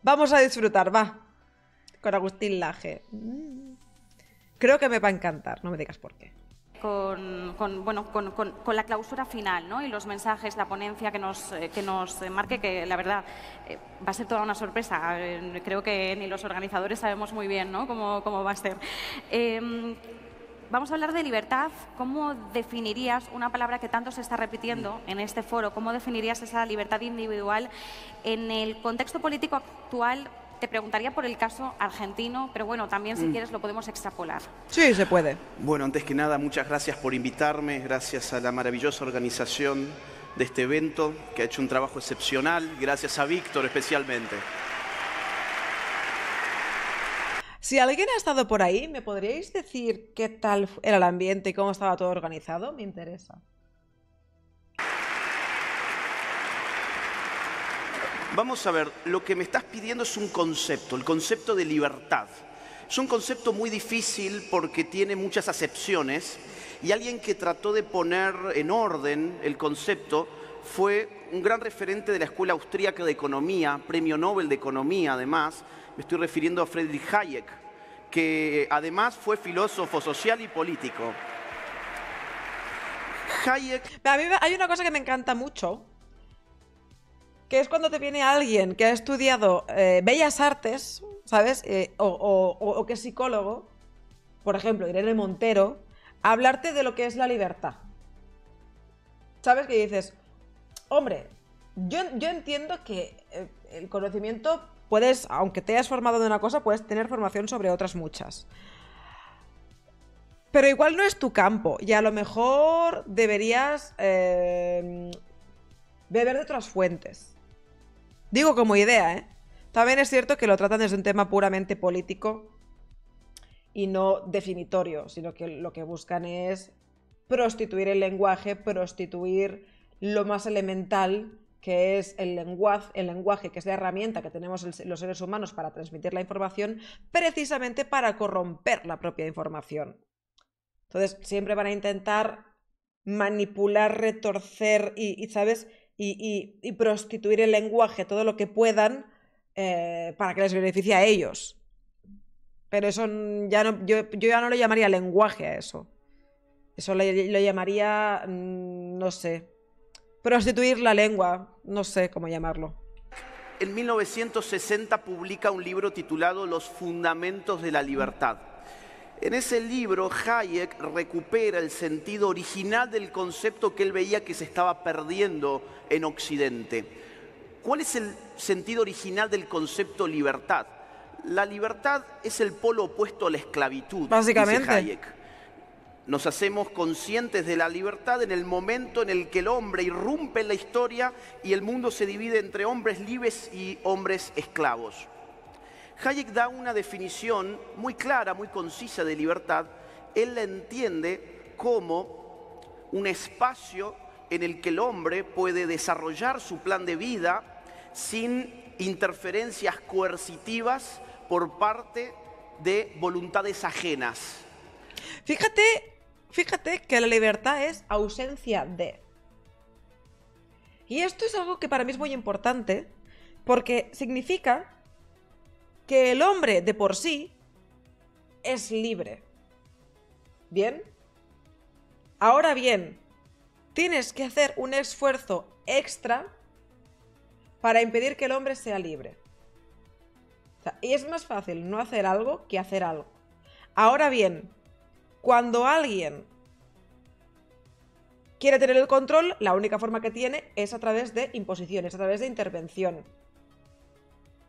Vamos a disfrutar, va. Con Agustín Laje. Creo que me va a encantar, no me digas por qué. Con la clausura final, ¿no? Y los mensajes, la ponencia que nos marque, que la verdad va a ser toda una sorpresa. Creo que ni los organizadores sabemos muy bien, ¿no? cómo va a ser. Vamos a hablar de libertad. ¿Cómo definirías una palabra que tanto se está repitiendo en este foro? ¿Cómo definirías esa libertad individual en el contexto político actual? Te preguntaría por el caso argentino, pero bueno, también si quieres lo podemos extrapolar. Sí, se puede. Bueno, antes que nada, muchas gracias por invitarme, gracias a la maravillosa organización de este evento, que ha hecho un trabajo excepcional, gracias a Víctor especialmente. Si alguien ha estado por ahí, ¿me podríais decir qué tal era el ambiente y cómo estaba todo organizado? Me interesa. Vamos a ver, lo que me estás pidiendo es un concepto, el concepto de libertad. Es un concepto muy difícil porque tiene muchas acepciones y alguien que trató de poner en orden el concepto fue un gran referente de la Escuela Austríaca de Economía, Premio Nobel de Economía además. Me estoy refiriendo a Friedrich Hayek, que además fue filósofo social y político. Hayek... A mí hay una cosa que me encanta mucho, que es cuando te viene alguien que ha estudiado Bellas Artes, ¿sabes? O que es psicólogo, por ejemplo, Irene Montero, a hablarte de lo que es la libertad. ¿Sabes? Que dices, hombre, yo entiendo que el conocimiento puedes, aunque te hayas formado de una cosa, puedes tener formación sobre otras muchas. Pero igual no es tu campo y a lo mejor deberías beber de otras fuentes. Digo como idea, ¿eh? También es cierto que lo tratan desde un tema puramente político y no definitorio, sino que lo que buscan es prostituir el lenguaje, prostituir lo más elemental que es el lenguaje, que es la herramienta que tenemos los seres humanos para transmitir la información, precisamente para corromper la propia información. Entonces, siempre van a intentar manipular, retorcer ¿sabes? Y prostituir el lenguaje todo lo que puedan para que les beneficie a ellos. Pero eso ya no, yo ya no lo llamaría lenguaje a eso. Eso lo llamaría, no sé, prostituir la lengua, no sé cómo llamarlo. En 1960 publica un libro titulado Los Fundamentos de la Libertad. En ese libro, Hayek recupera el sentido original del concepto que él veía que se estaba perdiendo en Occidente. ¿Cuál es el sentido original del concepto libertad? La libertad es el polo opuesto a la esclavitud, básicamente, dice Hayek. Nos hacemos conscientes de la libertad en el momento en el que el hombre irrumpe en la historia y el mundo se divide entre hombres libres y hombres esclavos. Hayek da una definición muy clara, muy concisa de libertad. Él la entiende como un espacio en el que el hombre puede desarrollar su plan de vida sin interferencias coercitivas por parte de voluntades ajenas. Fíjate que la libertad es ausencia de. Y esto es algo que para mí es muy importante, porque significa que el hombre de por sí es libre. ¿Bien? Ahora bien, tienes que hacer un esfuerzo extra para impedir que el hombre sea libre. O sea, y es más fácil no hacer algo que hacer algo. Ahora bien, cuando alguien quiere tener el control, la única forma que tiene es a través de imposiciones, a través de intervención.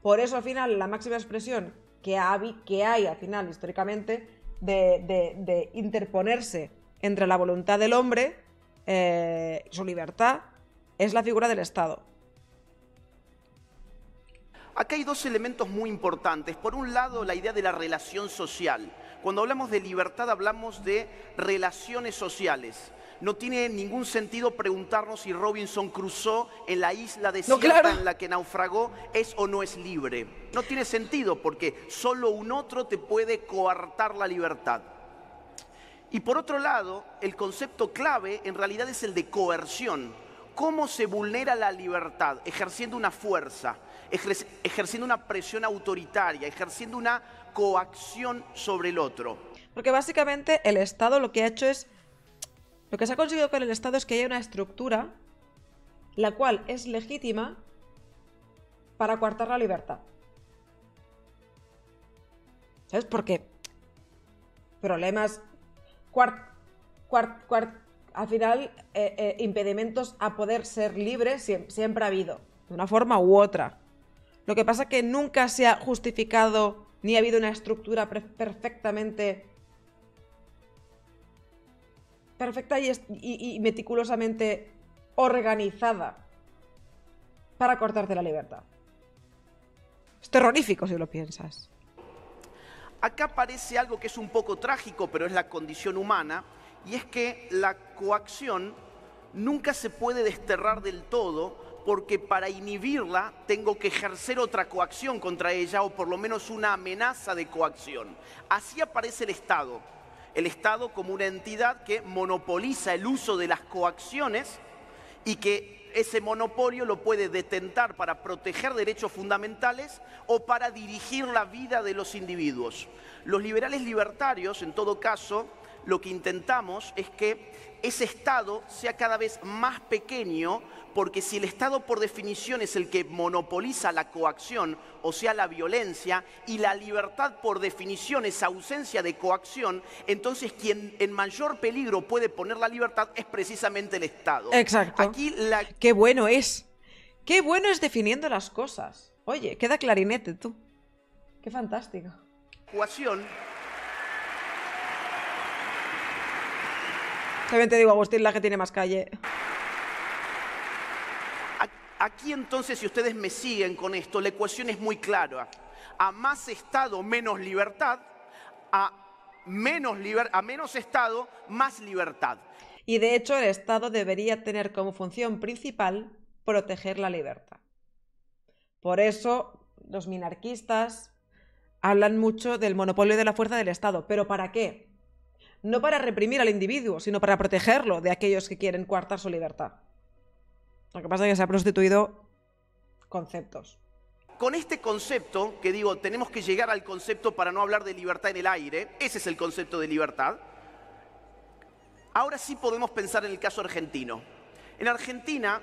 Por eso, al final, la máxima expresión que hay al final, históricamente, de interponerse entre la voluntad del hombre, su libertad, es la figura del Estado. Acá hay dos elementos muy importantes. Por un lado, la idea de la relación social. Cuando hablamos de libertad, hablamos de relaciones sociales. No tiene ningún sentido preguntarnos si Robinson Crusoe en la isla desierta en la que naufragó es o no es libre. No tiene sentido porque solo un otro te puede coartar la libertad. Y por otro lado, el concepto clave en realidad es el de coerción. ¿Cómo se vulnera la libertad? Ejerciendo una fuerza. ejerciendo una presión autoritaria, ejerciendo una coacción sobre el otro. Porque básicamente el Estado lo que ha hecho es... Lo que se ha conseguido con el Estado es que haya una estructura la cual es legítima para coartar la libertad. ¿Sabes? Porque problemas... al final, impedimentos a poder ser libre siempre ha habido, de una forma u otra. Lo que pasa es que nunca se ha justificado ni ha habido una estructura perfecta y meticulosamente organizada para cortarte la libertad. Es terrorífico si lo piensas. Acá aparece algo que es un poco trágico, pero es la condición humana, y es que la coacción nunca se puede desterrar del todo, porque para inhibirla tengo que ejercer otra coacción contra ella, o por lo menos una amenaza de coacción. Así aparece el Estado. El Estado como una entidad que monopoliza el uso de las coacciones y que ese monopolio lo puede detentar para proteger derechos fundamentales o para dirigir la vida de los individuos. Los liberales libertarios, en todo caso, lo que intentamos es que ese Estado sea cada vez más pequeño, porque si el Estado por definición es el que monopoliza la coacción, o sea, la violencia, y la libertad por definición es ausencia de coacción, entonces quien en mayor peligro puede poner la libertad es precisamente el Estado. Exacto. Aquí ¡Qué bueno es! ¡Qué bueno es definiendo las cosas! Oye, queda clarinete tú. ¡Qué fantástico! Coacción... También te digo, Agustín, la que tiene más calle. Aquí entonces, si ustedes me siguen con esto, la ecuación es muy clara. A más Estado, menos libertad. A menos Estado, más libertad. Y de hecho, el Estado debería tener como función principal proteger la libertad. Por eso, los minarquistas hablan mucho del monopolio de la fuerza del Estado. ¿Pero para qué? No para reprimir al individuo, sino para protegerlo de aquellos que quieren coartar su libertad. Lo que pasa es que se ha prostituido conceptos. Con este concepto, que digo, tenemos que llegar al concepto para no hablar de libertad en el aire, ese es el concepto de libertad, ahora sí podemos pensar en el caso argentino. En Argentina,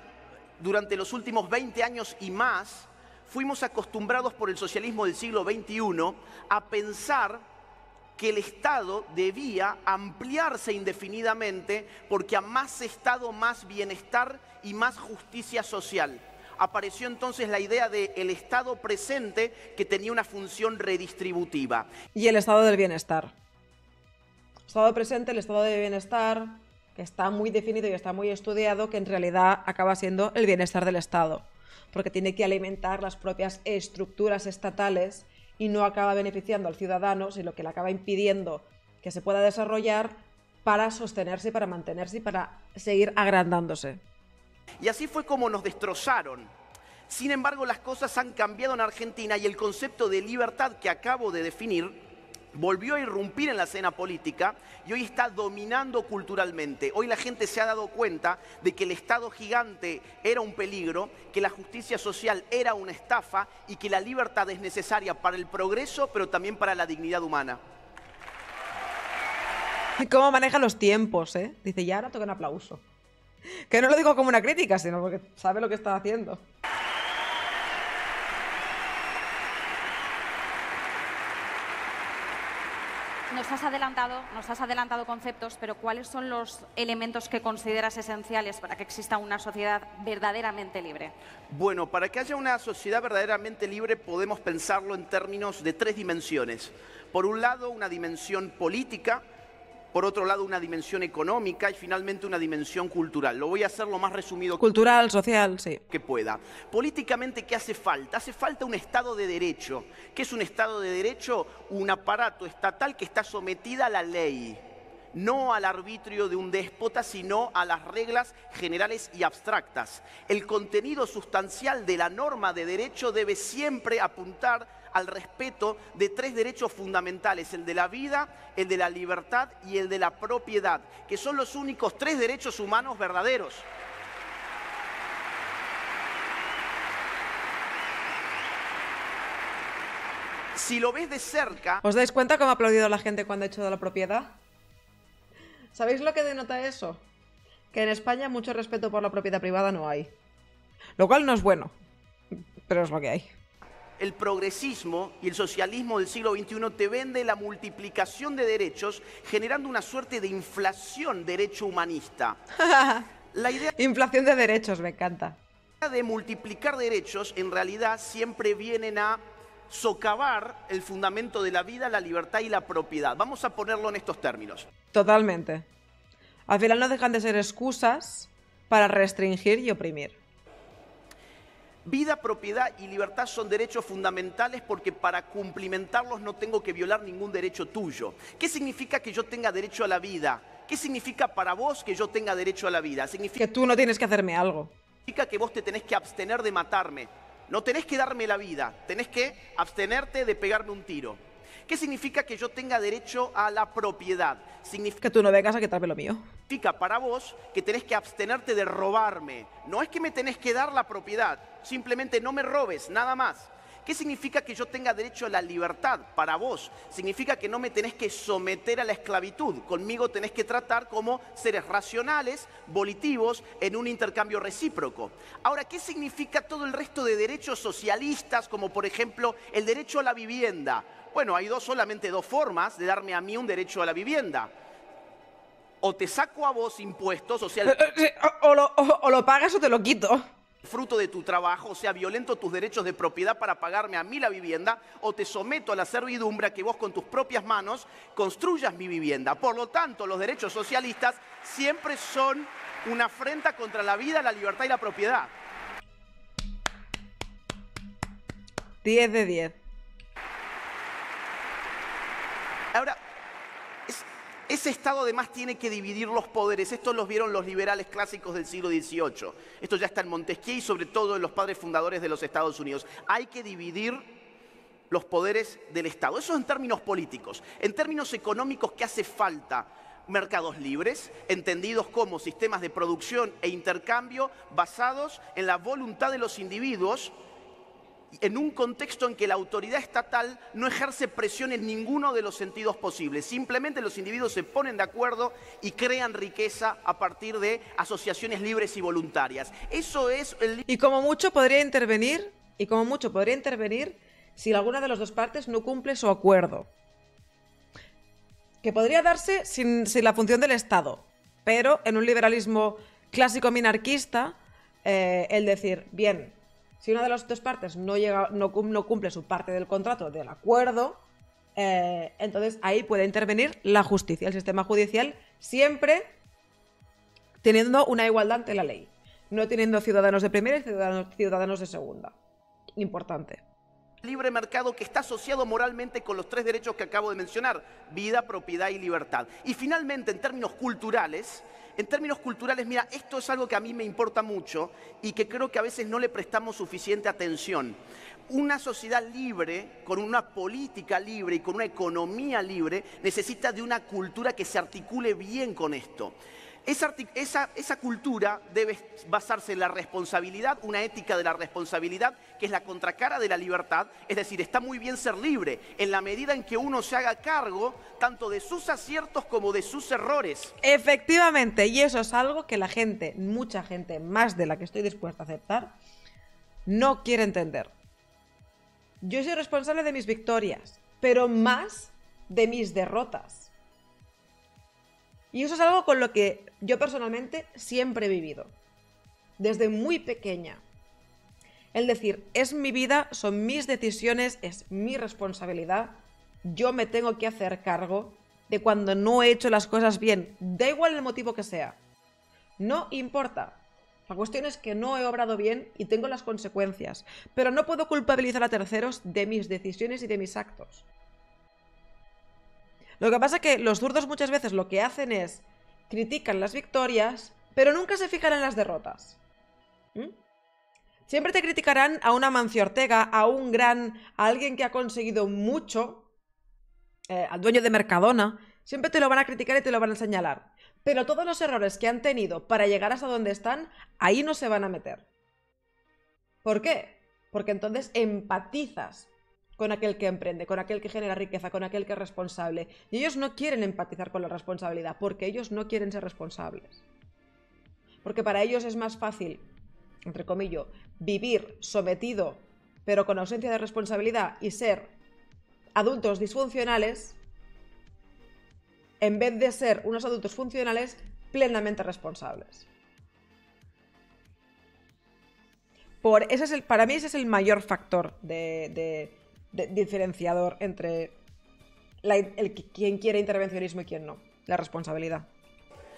durante los últimos 20 años y más, fuimos acostumbrados por el socialismo del siglo XXI a pensar que el Estado debía ampliarse indefinidamente porque a más Estado, más bienestar y más justicia social. Apareció entonces la idea del Estado presente que tenía una función redistributiva. Y el estado del bienestar. Estado presente, el estado de bienestar, que está muy definido y está muy estudiado, que en realidad acaba siendo el bienestar del Estado, porque tiene que alimentar las propias estructuras estatales y no acaba beneficiando al ciudadano, sino que le acaba impidiendo que se pueda desarrollar para sostenerse, para mantenerse y para seguir agrandándose. Y así fue como nos destrozaron. Sin embargo, las cosas han cambiado en Argentina y el concepto de libertad que acabo de definir volvió a irrumpir en la escena política y hoy está dominando culturalmente. Hoy la gente se ha dado cuenta de que el Estado gigante era un peligro, que la justicia social era una estafa y que la libertad es necesaria para el progreso, pero también para la dignidad humana. Y cómo maneja los tiempos, ¿eh? Dice, ya ahora toca un aplauso. Que no lo digo como una crítica, sino porque sabe lo que está haciendo. Nos has adelantado conceptos, pero ¿cuáles son los elementos que consideras esenciales para que exista una sociedad verdaderamente libre? Bueno, para que haya una sociedad verdaderamente libre podemos pensarlo en términos de 3 dimensiones. Por un lado, una dimensión política, por otro lado, una dimensión económica y finalmente una dimensión cultural. Lo voy a hacer lo más resumido cultural, social, sí, que pueda. Políticamente, ¿qué hace falta? Hace falta un Estado de Derecho. ¿Qué es un Estado de Derecho? Un aparato estatal que está sometida a la ley. No al arbitrio de un déspota, sino a las reglas generales y abstractas. El contenido sustancial de la norma de derecho debe siempre apuntar al respeto de 3 derechos fundamentales, el de la vida, el de la libertad y el de la propiedad, que son los únicos 3 derechos humanos verdaderos. Si lo ves de cerca... ¿Os dais cuenta cómo ha aplaudido la gente cuando ha hecho de la propiedad? ¿Sabéis lo que denota eso? Que en España mucho respeto por la propiedad privada no hay. Lo cual no es bueno, pero es lo que hay. El progresismo y el socialismo del siglo XXI te vende la multiplicación de derechos generando una suerte de inflación derecho humanista. La idea Inflación de derechos, me encanta. de multiplicar derechos en realidad siempre vienen a socavar el fundamento de la vida, la libertad y la propiedad. Vamos a ponerlo en estos términos. Totalmente. Al final no dejan de ser excusas para restringir y oprimir. Vida, propiedad y libertad son derechos fundamentales porque para cumplimentarlos no tengo que violar ningún derecho tuyo. ¿Qué significa que yo tenga derecho a la vida? ¿Qué significa para vos que yo tenga derecho a la vida? Significa Que tú no tienes que hacerme algo. que vos te tenés que abstener de matarme. No tenés que darme la vida, tenés que abstenerte de pegarme un tiro. ¿Qué significa que yo tenga derecho a la propiedad? Significa Que tú no vengas a quitarme lo mío. para vos que tenés que abstenerte de robarme. No es que me tenés que dar la propiedad, simplemente no me robes, nada más. ¿Qué significa que yo tenga derecho a la libertad? Para vos significa que no me tenés que someter a la esclavitud. Conmigo tenés que tratar como seres racionales, volitivos, en un intercambio recíproco. Ahora, ¿qué significa todo el resto de derechos socialistas, como por ejemplo el derecho a la vivienda? Bueno, hay solamente dos formas de darme a mí un derecho a la vivienda. O te saco a vos impuestos, o sea, O lo pagas o te lo quito. fruto de tu trabajo, o sea, violento tus derechos de propiedad para pagarme a mí la vivienda, o te someto a la servidumbre a que vos con tus propias manos construyas mi vivienda. Por lo tanto, los derechos socialistas siempre son una afrenta contra la vida, la libertad y la propiedad. 10 de 10. Ahora, ese Estado además tiene que dividir los poderes. Esto los vieron los liberales clásicos del siglo XVIII. Esto ya está en Montesquieu y sobre todo en los padres fundadores de los Estados Unidos. Hay que dividir los poderes del Estado. Eso en términos políticos. En términos económicos, ¿qué hace falta? Mercados libres, entendidos como sistemas de producción e intercambio basados en la voluntad de los individuos, en un contexto en que la autoridad estatal no ejerce presión en ninguno de los sentidos posibles. Simplemente los individuos se ponen de acuerdo y crean riqueza a partir de asociaciones libres y voluntarias. Eso es el... Y como mucho podría intervenir, si alguna de las dos partes no cumple su acuerdo. Que podría darse sin la función del Estado, pero en un liberalismo clásico minarquista, el decir, bien, si una de las dos partes no cumple su parte del contrato, del acuerdo, entonces ahí puede intervenir la justicia, el sistema judicial, siempre teniendo una igualdad ante la ley, no teniendo ciudadanos de primera y ciudadanos de segunda. Importante. Libre mercado que está asociado moralmente con los tres derechos que acabo de mencionar: vida, propiedad y libertad. Y finalmente, en términos culturales, mira, esto es algo que a mí me importa mucho y que creo que a veces no le prestamos suficiente atención. Una sociedad libre, con una política libre y con una economía libre, necesita de una cultura que se articule bien con esto. Esa cultura debe basarse en la responsabilidad, una ética de la responsabilidad, que es la contracara de la libertad. Es decir, está muy bien ser libre, en la medida en que uno se haga cargo tanto de sus aciertos como de sus errores. Efectivamente, y eso es algo que la gente, mucha gente, más de la que estoy dispuesta a aceptar, no quiere entender. Yo soy responsable de mis victorias, pero más de mis derrotas. Y eso es algo con lo que yo personalmente siempre he vivido, desde muy pequeña. Es decir, es mi vida, son mis decisiones, es mi responsabilidad. Yo me tengo que hacer cargo de cuando no he hecho las cosas bien, da igual el motivo que sea. No importa. La cuestión es que no he obrado bien y tengo las consecuencias, pero no puedo culpabilizar a terceros de mis decisiones y de mis actos. Lo que pasa es que los zurdos muchas veces lo que hacen es critican las victorias, pero nunca se fijan en las derrotas. Siempre te criticarán a un Amancio Ortega, a alguien que ha conseguido mucho, al dueño de Mercadona. Siempre te lo van a criticar y te lo van a señalar. Pero todos los errores que han tenido para llegar hasta donde están, ahí no se van a meter. ¿Por qué? Porque entonces empatizas con aquel que emprende, con aquel que genera riqueza, con aquel que es responsable. Y ellos no quieren empatizar con la responsabilidad, porque ellos no quieren ser responsables. Porque para ellos es más fácil, entre comillas, vivir sometido, pero con ausencia de responsabilidad, y ser adultos disfuncionales, en vez de ser unos adultos funcionales plenamente responsables. Para mí ese es el mayor factor de diferenciador entre quien quiere intervencionismo y quien no, la responsabilidad.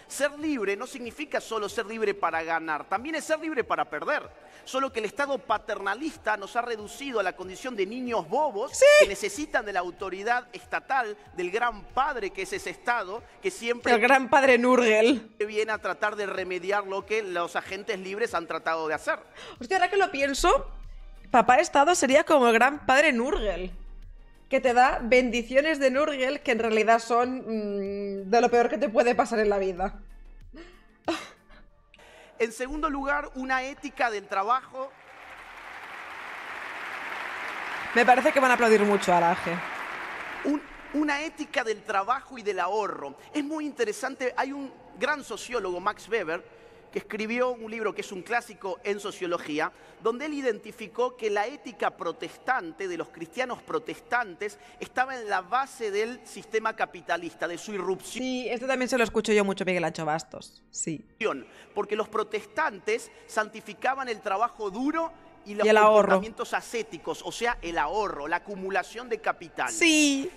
Ser libre no significa solo ser libre para ganar, también es ser libre para perder. Solo que el Estado paternalista nos ha reducido a la condición de niños bobos que necesitan de la autoridad estatal, del gran padre que es ese Estado, que siempre... El gran padre Nurgle. Viene a tratar de remediar lo que los agentes libres han tratado de hacer. Hostia, ahora que lo pienso, papá Estado sería como el gran padre Nurgle, que te da bendiciones de Nurgle que en realidad son de lo peor que te puede pasar en la vida. En segundo lugar, una ética del trabajo. Me parece que van a aplaudir mucho a Laje. Una ética del trabajo y del ahorro. Es muy interesante, hay un gran sociólogo, Max Weber, que escribió un libro que es un clásico en sociología, donde él identificó que la ética protestante, de los cristianos protestantes, estaba en la base del sistema capitalista, de su irrupción. Sí, esto también se lo escucho yo mucho, Miguel Ancho Bastos. Sí. Porque los protestantes santificaban el trabajo duro y los el comportamientos ascéticos, o sea, el ahorro, la acumulación de capital. Sí.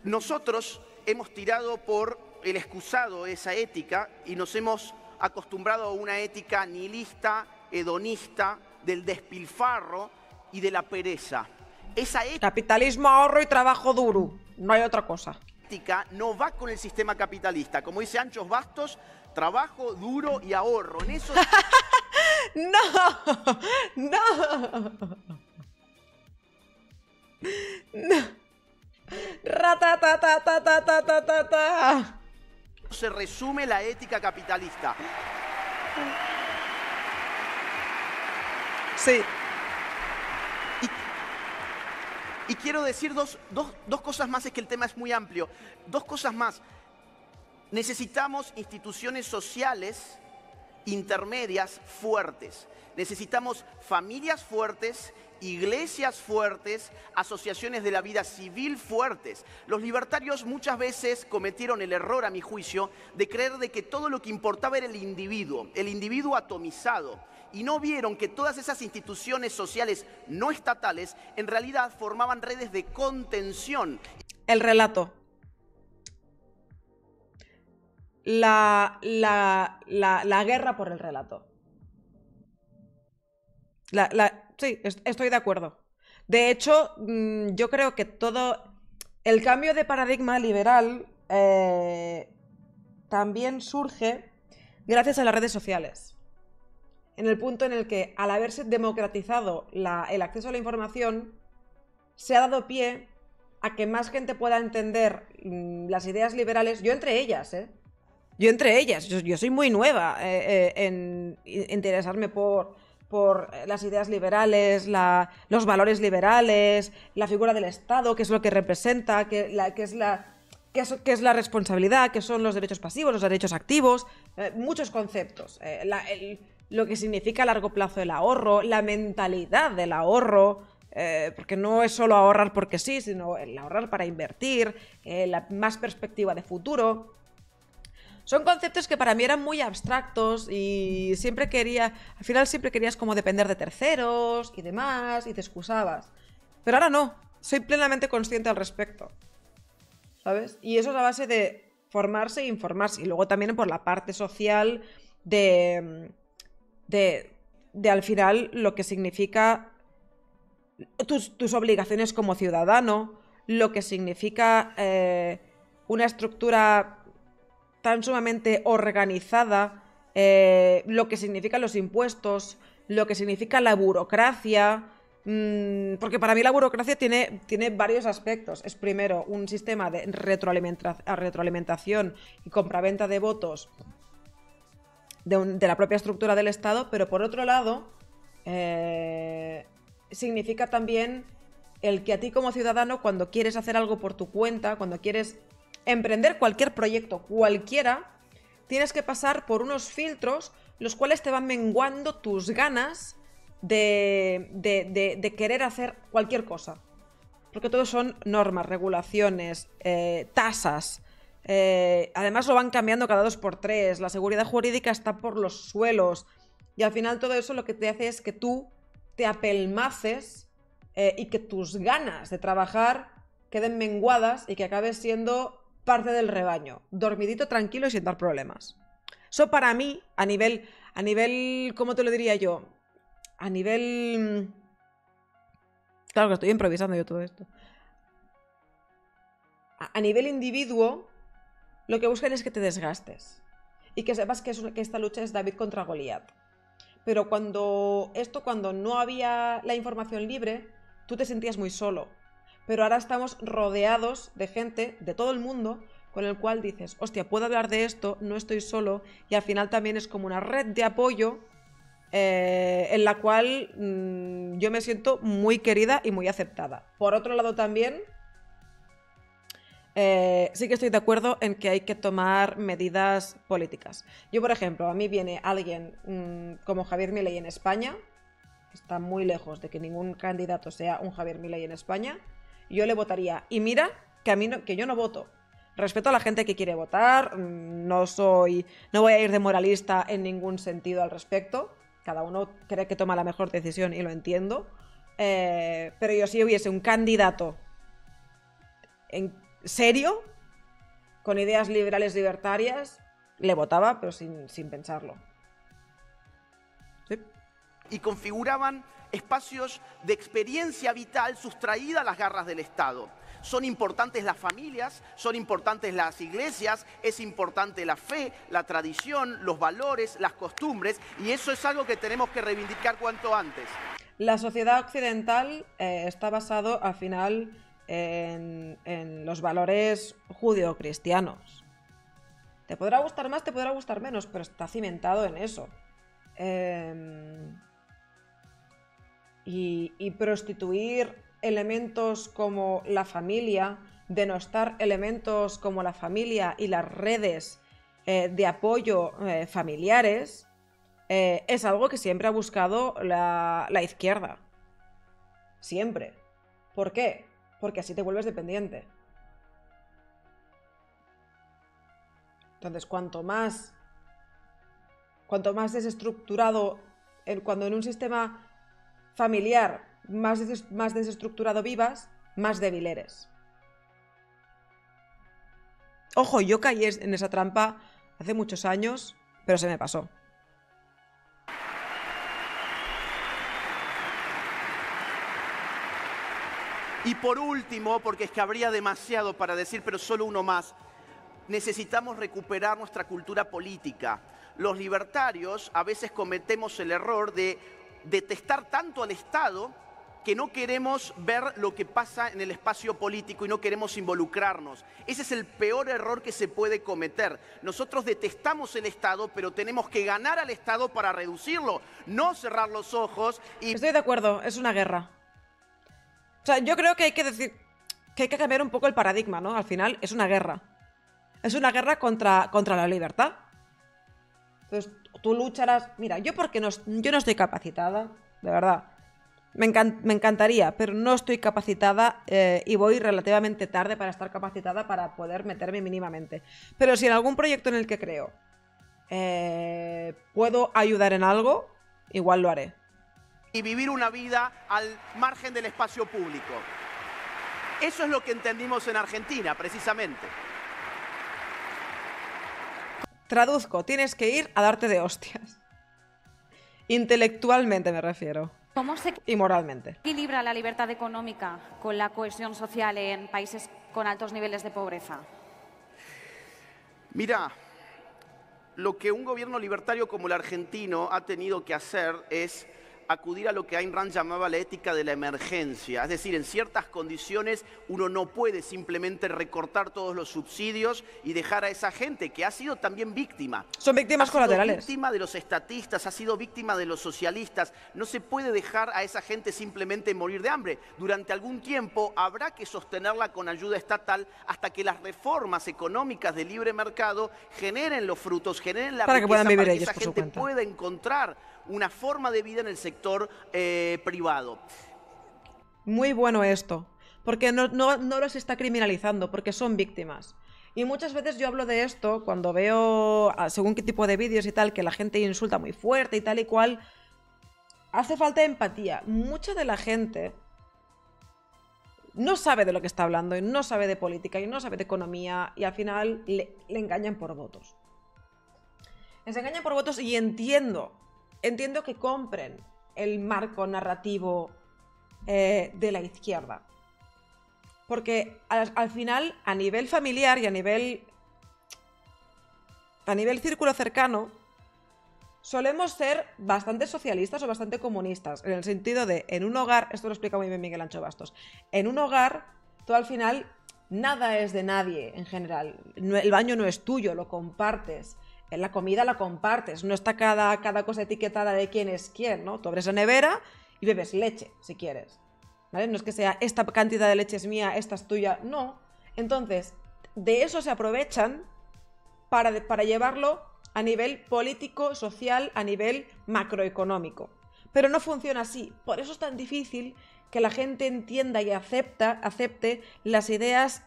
Nosotros hemos tirado por el excusado esa ética y nos hemos acostumbrado a una ética nihilista, hedonista, del despilfarro y de la pereza. Esa Capitalismo, ahorro y trabajo duro. No hay otra cosa. Ética no va con el sistema capitalista. Como dice Anchos Bastos, trabajo duro y ahorro. En eso... ¡No! ¡No! ¡No! ¡Ratatatatatatatata! Se resume la ética capitalista. Sí. Y quiero decir dos cosas más, es que el tema es muy amplio. Dos cosas más. Necesitamos instituciones sociales intermedias fuertes. Necesitamos familias fuertes, iglesias fuertes, asociaciones de la vida civil fuertes. Los libertarios muchas veces cometieron el error, a mi juicio, de creer de que todo lo que importaba era el individuo atomizado, y no vieron que todas esas instituciones sociales no estatales en realidad formaban redes de contención. El relato. La guerra por el relato. Sí, estoy de acuerdo. De hecho, yo creo que todo el cambio de paradigma liberal también surge gracias a las redes sociales. En el punto en el que, al haberse democratizado el acceso a la información, se ha dado pie a que más gente pueda entender las ideas liberales, yo entre ellas, yo soy muy nueva en interesarme por las ideas liberales, los valores liberales, la figura del Estado, qué es lo que representa, qué es la responsabilidad, qué son los derechos pasivos, los derechos activos, muchos conceptos. Lo que significa a largo plazo el ahorro, la mentalidad del ahorro, porque no es solo ahorrar porque sí, sino el ahorrar para invertir, más perspectiva de futuro. Son conceptos que para mí eran muy abstractos y al final siempre querías como depender de terceros y demás y te excusabas. Pero ahora no, soy plenamente consciente al respecto, ¿sabes? Y eso es a base de formarse e informarse. Y luego también por la parte social de al final lo que significa tus obligaciones como ciudadano, lo que significa una estructura tan sumamente organizada, lo que significan los impuestos, lo que significa la burocracia, porque para mí la burocracia tiene varios aspectos. Es primero un sistema de retroalimentación y compraventa de votos de la propia estructura del Estado, pero por otro lado significa también el que a ti como ciudadano, cuando quieres hacer algo por tu cuenta, cuando quieres emprender cualquier proyecto, cualquiera, tienes que pasar por unos filtros los cuales te van menguando tus ganas de querer hacer cualquier cosa. Porque todo son normas, regulaciones, tasas. Además lo van cambiando cada 2 por 3. La seguridad jurídica está por los suelos. Y al final todo eso lo que te hace es que tú te apelmaces y que tus ganas de trabajar queden menguadas y que acabes siendo parte del rebaño. Dormidito, tranquilo y sin dar problemas. Eso para mí, a nivel, ¿cómo te lo diría yo? A nivel... Claro que estoy improvisando yo todo esto. A nivel individuo, lo que buscan es que te desgastes. Y que sepas que esta lucha es David contra Goliat. Pero cuando no había la información libre, tú te sentías muy solo. Pero ahora estamos rodeados de gente, de todo el mundo, con el cual dices, hostia, puedo hablar de esto, no estoy solo. Y al final también es como una red de apoyo en la cual yo me siento muy querida y muy aceptada. Por otro lado también, sí que estoy de acuerdo en que hay que tomar medidas políticas. Yo, por ejemplo, a mí viene alguien como Javier Milei en España, que está muy lejos de que ningún candidato sea un Javier Milei en España, yo le votaría. Y mira que, que yo no voto. Respeto a la gente que quiere votar, no voy a ir de moralista en ningún sentido al respecto. Cada uno cree que toma la mejor decisión y lo entiendo. Pero yo si hubiese un candidato en serio, con ideas liberales libertarias, le votaba, pero sin pensarlo. ¿Sí? Y configuraban espacios de experiencia vital sustraída a las garras del Estado. Son importantes las familias, son importantes las iglesias, es importante la fe, la tradición, los valores, las costumbres, y eso es algo que tenemos que reivindicar cuanto antes. La sociedad occidental está basado al final en los valores judeocristianos. Te podrá gustar más, te podrá gustar menos, pero está cimentado en eso. Y prostituir elementos como la familia, denostar elementos como la familia y las redes de apoyo familiares, es algo que siempre ha buscado la izquierda. Siempre. ¿Por qué? Porque así te vuelves dependiente. Entonces, cuanto más desestructurado, cuando en un sistema familiar más desestructurado vivas, más débil eres. Ojo, yo caí en esa trampa hace muchos años, pero se me pasó. Y por último, porque es que habría demasiado para decir, pero solo uno más, necesitamos recuperar nuestra cultura política. Los libertarios a veces cometemos el error de detestar tanto al Estado que no queremos ver lo que pasa en el espacio político y no queremos involucrarnos. Ese es el peor error que se puede cometer. Nosotros detestamos el Estado, pero tenemos que ganar al Estado para reducirlo, no cerrar los ojos y... Estoy de acuerdo, es una guerra. O sea, yo creo que hay que decir que hay que cambiar un poco el paradigma, ¿no? Al final es una guerra. Es una guerra contra la libertad. Entonces, tú lucharás... Mira, yo no estoy capacitada, de verdad. Me encantaría, pero no estoy capacitada y voy relativamente tarde para estar capacitada para poder meterme mínimamente. Pero si en algún proyecto en el que creo puedo ayudar en algo, igual lo haré. Y vivir una vida al margen del espacio público. Eso es lo que entendimos en Argentina, precisamente. Traduzco, tienes que ir a darte de hostias. Intelectualmente me refiero. ¿Cómo se Y moralmente. equilibra la libertad económica con la cohesión social en países con altos niveles de pobreza? Mira, lo que un gobierno libertario como el argentino ha tenido que hacer es acudir a lo que Ayn Rand llamaba la ética de la emergencia. Es decir, en ciertas condiciones uno no puede simplemente recortar todos los subsidios y dejar a esa gente que ha sido también víctima. Son víctimas colaterales. Ha sido víctima de los estatistas, ha sido víctima de los socialistas. No se puede dejar a esa gente simplemente morir de hambre. Durante algún tiempo habrá que sostenerla con ayuda estatal hasta que las reformas económicas de libre mercado generen los frutos, generen la para riqueza, que puedan vivir para que ellos esa por su gente cuenta. pueda encontrar una forma de vida en el sector privado. Muy bueno esto, porque no los está criminalizando, porque son víctimas. Y muchas veces yo hablo de esto cuando veo, según qué tipo de vídeos y tal, que la gente insulta muy fuerte y tal y cual. Hace falta empatía. Mucha de la gente no sabe de lo que está hablando, y no sabe de política, y no sabe de economía, y al final le engañan por votos. Les engañan por votos y entiendo que compren el marco narrativo de la izquierda. Porque al final, a nivel familiar y a nivel círculo cercano, solemos ser bastante socialistas o bastante comunistas, en el sentido de, en un hogar, esto lo explica muy bien Miguel Ancho Bastos, en un hogar, tú al final, nada es de nadie en general. El baño no es tuyo, lo compartes. La comida la compartes, no está cada cosa etiquetada de quién es quién, ¿no? Tú abres la nevera y bebes leche, si quieres, ¿vale? No es que sea esta cantidad de leche es mía, esta es tuya, no. Entonces, de eso se aprovechan para llevarlo a nivel político, social, a nivel macroeconómico. Pero no funciona así. Por eso es tan difícil que la gente entienda y acepte las ideas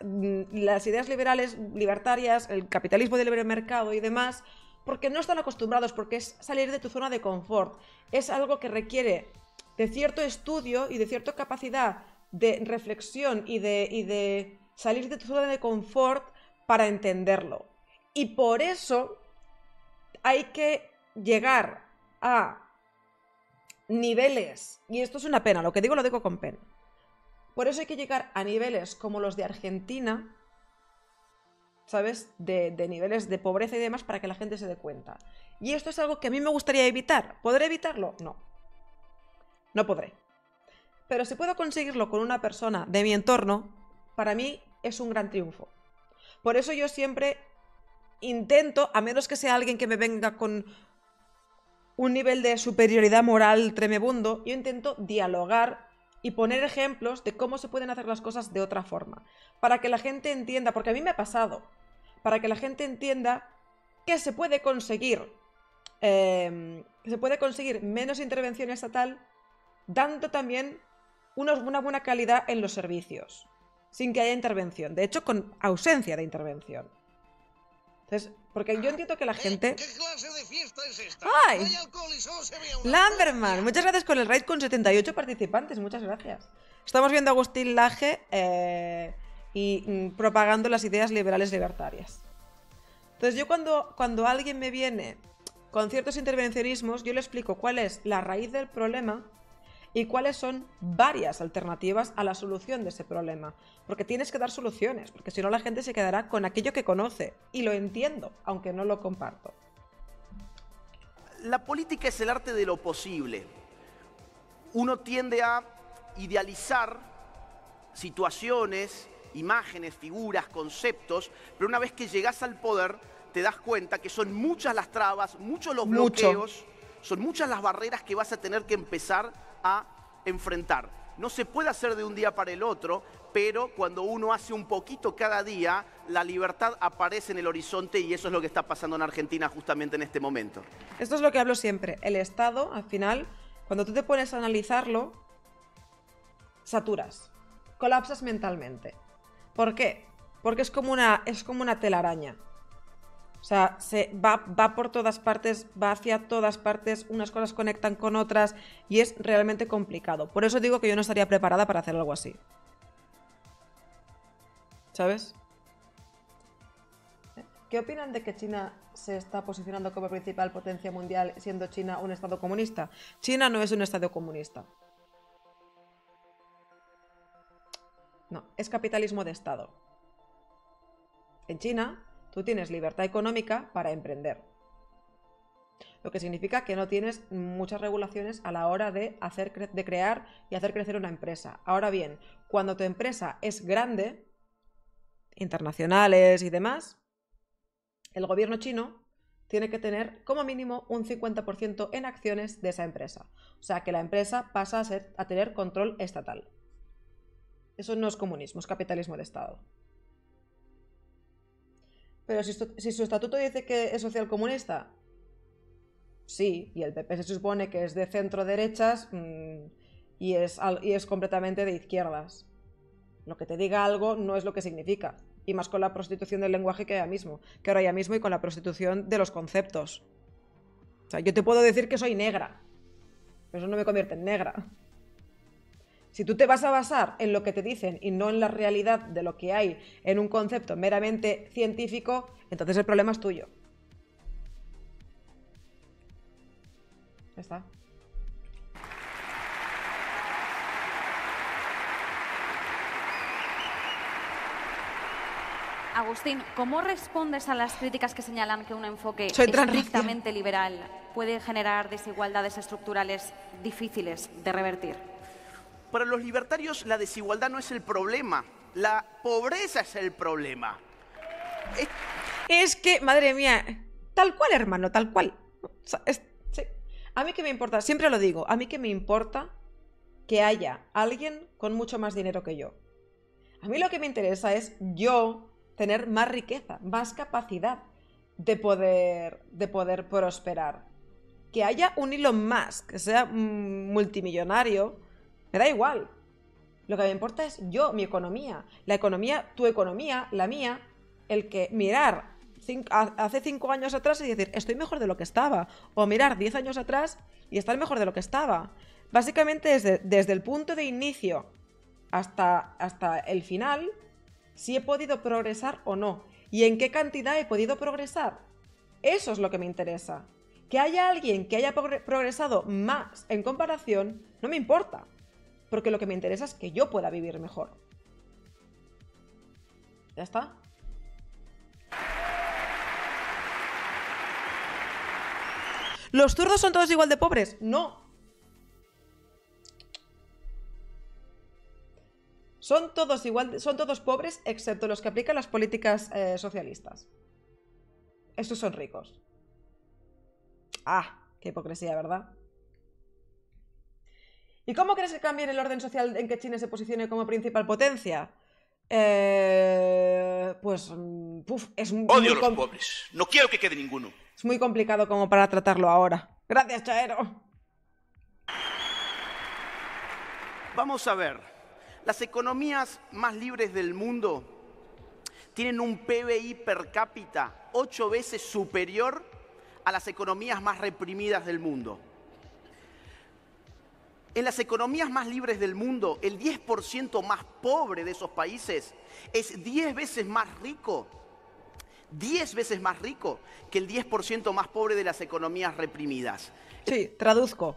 liberales, libertarias, el capitalismo de libre mercado y demás, porque no están acostumbrados, porque es salir de tu zona de confort. Es algo que requiere de cierto estudio y de cierta capacidad de reflexión y de salir de tu zona de confort para entenderlo. Y por eso hay que llegar a niveles, y esto es una pena, lo que digo lo digo con pena. Por eso hay que llegar a niveles como los de Argentina, ¿sabes? De niveles de pobreza y demás, para que la gente se dé cuenta. Y esto es algo que a mí me gustaría evitar. ¿Podré evitarlo? No. No podré. Pero si puedo conseguirlo con una persona de mi entorno, para mí es un gran triunfo. Por eso yo siempre intento, a menos que sea alguien que me venga con un nivel de superioridad moral tremebundo, yo intento dialogar y poner ejemplos de cómo se pueden hacer las cosas de otra forma, para que la gente entienda, porque a mí me ha pasado, para que la gente entienda que se puede conseguir menos intervención estatal, dando también una buena calidad en los servicios, sin que haya intervención, de hecho con ausencia de intervención. Entonces, porque yo entiendo que la gente... ¿Qué clase de fiesta es esta? ¡Ay! No hay alcohol y solo se ve una Lamberman, coña. muchas gracias con el raid con 78 participantes, muchas gracias. Estamos viendo a Agustín Laje propagando las ideas liberales libertarias. Entonces yo cuando alguien me viene con ciertos intervencionismos, yo le explico cuál es la raíz del problema y cuáles son varias alternativas a la solución de ese problema. Porque tienes que dar soluciones, porque si no la gente se quedará con aquello que conoce. Y lo entiendo, aunque no lo comparto. La política es el arte de lo posible. Uno tiende a idealizar situaciones, imágenes, figuras, conceptos, pero una vez que llegas al poder te das cuenta que son muchas las trabas, muchos los bloqueos, son muchas las barreras que vas a tener que empezar a enfrentar. No se puede hacer de un día para el otro, pero cuando uno hace un poquito cada día, la libertad aparece en el horizonte y eso es lo que está pasando en Argentina justamente en este momento. Esto es lo que hablo siempre. El Estado, al final, cuando tú te pones a analizarlo, saturas, colapsas mentalmente. ¿Por qué? Porque es como una telaraña. O sea, va por todas partes, va hacia todas partes, unas cosas conectan con otras y es realmente complicado. Por eso digo que yo no estaría preparada para hacer algo así. ¿Sabes? ¿Qué opinan de que China se está posicionando como principal potencia mundial siendo China un estado comunista? China no es un estado comunista. No, es capitalismo de estado. En China, tú tienes libertad económica para emprender. lo que significa que no tienes muchas regulaciones a la hora de crear y hacer crecer una empresa. Ahora bien, cuando tu empresa es grande, internacionales y demás, el gobierno chino tiene que tener como mínimo un 50% en acciones de esa empresa. O sea, que la empresa pasa a tener control estatal. Eso no es comunismo, es capitalismo de Estado. Pero si su estatuto dice que es socialcomunista, sí, y el PP se supone que es de centro-derechas y es completamente de izquierdas. Lo que te diga algo no es lo que significa. Y más con la prostitución del lenguaje que ahora ya mismo y con la prostitución de los conceptos. O sea, yo te puedo decir que soy negra, pero eso no me convierte en negra. Si tú te vas a basar en lo que te dicen y no en la realidad de lo que hay en un concepto meramente científico, entonces el problema es tuyo. Ya está. Agustín, ¿cómo respondes a las críticas que señalan que un enfoque Soy estrictamente liberal puede generar desigualdades estructurales difíciles de revertir? Para los libertarios la desigualdad no es el problema, la pobreza es el problema. Es que, madre mía, tal cual, hermano, tal cual. O sea, sí. A mí que me importa, siempre lo digo, a mí que me importa que haya alguien con mucho más dinero que yo. A mí lo que me interesa es yo tener más riqueza, más capacidad de poder prosperar. Que haya un Elon Musk, que sea multimillonario, me da igual. Lo que me importa es yo, mi economía. La economía, tu economía, la mía, el que mirar hace 5 años atrás y decir, estoy mejor de lo que estaba. O mirar 10 años atrás y estar mejor de lo que estaba. Básicamente desde el punto de inicio hasta el final, si he podido progresar o no. Y en qué cantidad he podido progresar. Eso es lo que me interesa. Que haya alguien que haya progresado más en comparación, no me importa. Porque lo que me interesa es que yo pueda vivir mejor. ¿Ya está? ¿Los zurdos son todos igual de pobres? No. Son todos pobres excepto los que aplican las políticas socialistas. Estos son ricos. Ah, qué hipocresía, ¿verdad? ¿Y cómo crees que cambie el orden social en que China se posicione como principal potencia? Es muy Odio a los pobres. No quiero que quede ninguno. Es muy complicado como para tratarlo ahora. Gracias, Chaero. Vamos a ver. Las economías más libres del mundo tienen un PBI per cápita 8 veces superior a las economías más reprimidas del mundo. En las economías más libres del mundo, el 10% más pobre de esos países es 10 veces más rico. 10 veces más rico que el 10% más pobre de las economías reprimidas. Sí, traduzco.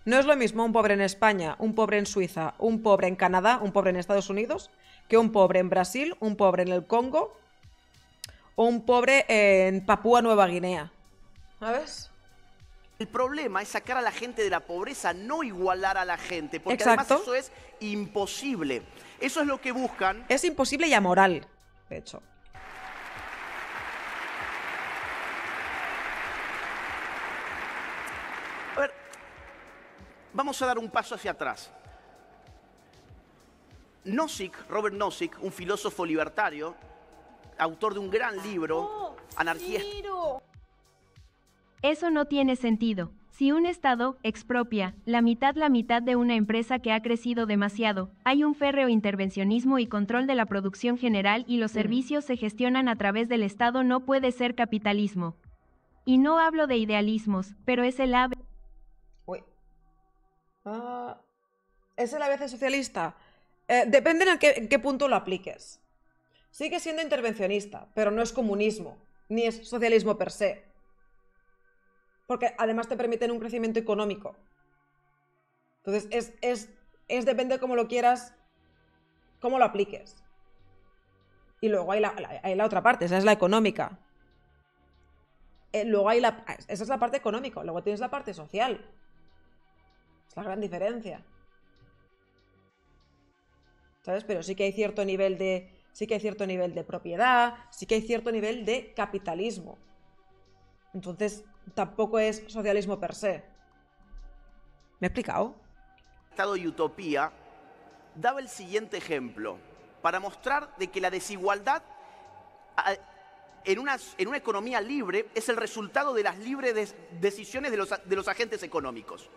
No es lo mismo un pobre en España, un pobre en Suiza, un pobre en Canadá, un pobre en Estados Unidos, que un pobre en Brasil, un pobre en el Congo o un pobre en Papúa Nueva Guinea. ¿Sabes? El problema es sacar a la gente de la pobreza, no igualar a la gente, porque Exacto. además eso es imposible. Eso es lo que buscan. Es imposible y amoral, de hecho. A ver, vamos a dar un paso hacia atrás. Robert Nozick, un filósofo libertario, autor de un gran libro, Anarquía. Eso no tiene sentido. Si un Estado expropia la mitad de una empresa que ha crecido demasiado, hay un férreo intervencionismo y control de la producción general y los servicios se gestionan a través del Estado, no puede ser capitalismo. Y no hablo de idealismos, pero es el ave... Uy. ¿Es el ABC socialista? Depende en qué punto lo apliques. Sigue siendo intervencionista, pero no es comunismo, ni es socialismo per se. Porque además te permiten un crecimiento económico. Entonces, depende de cómo lo quieras, cómo lo apliques. Y luego hay la otra parte, esa es la económica. luego hay esa es la parte económica, luego tienes la parte social. Es la gran diferencia. ¿Sabes? Pero sí que hay cierto nivel de propiedad, sí que hay cierto nivel de capitalismo. Entonces, tampoco es socialismo per se. ¿Me he explicado? Estado y utopía, daba el siguiente ejemplo para mostrar de que la desigualdad en una economía libre es el resultado de las libres decisiones de los agentes económicos.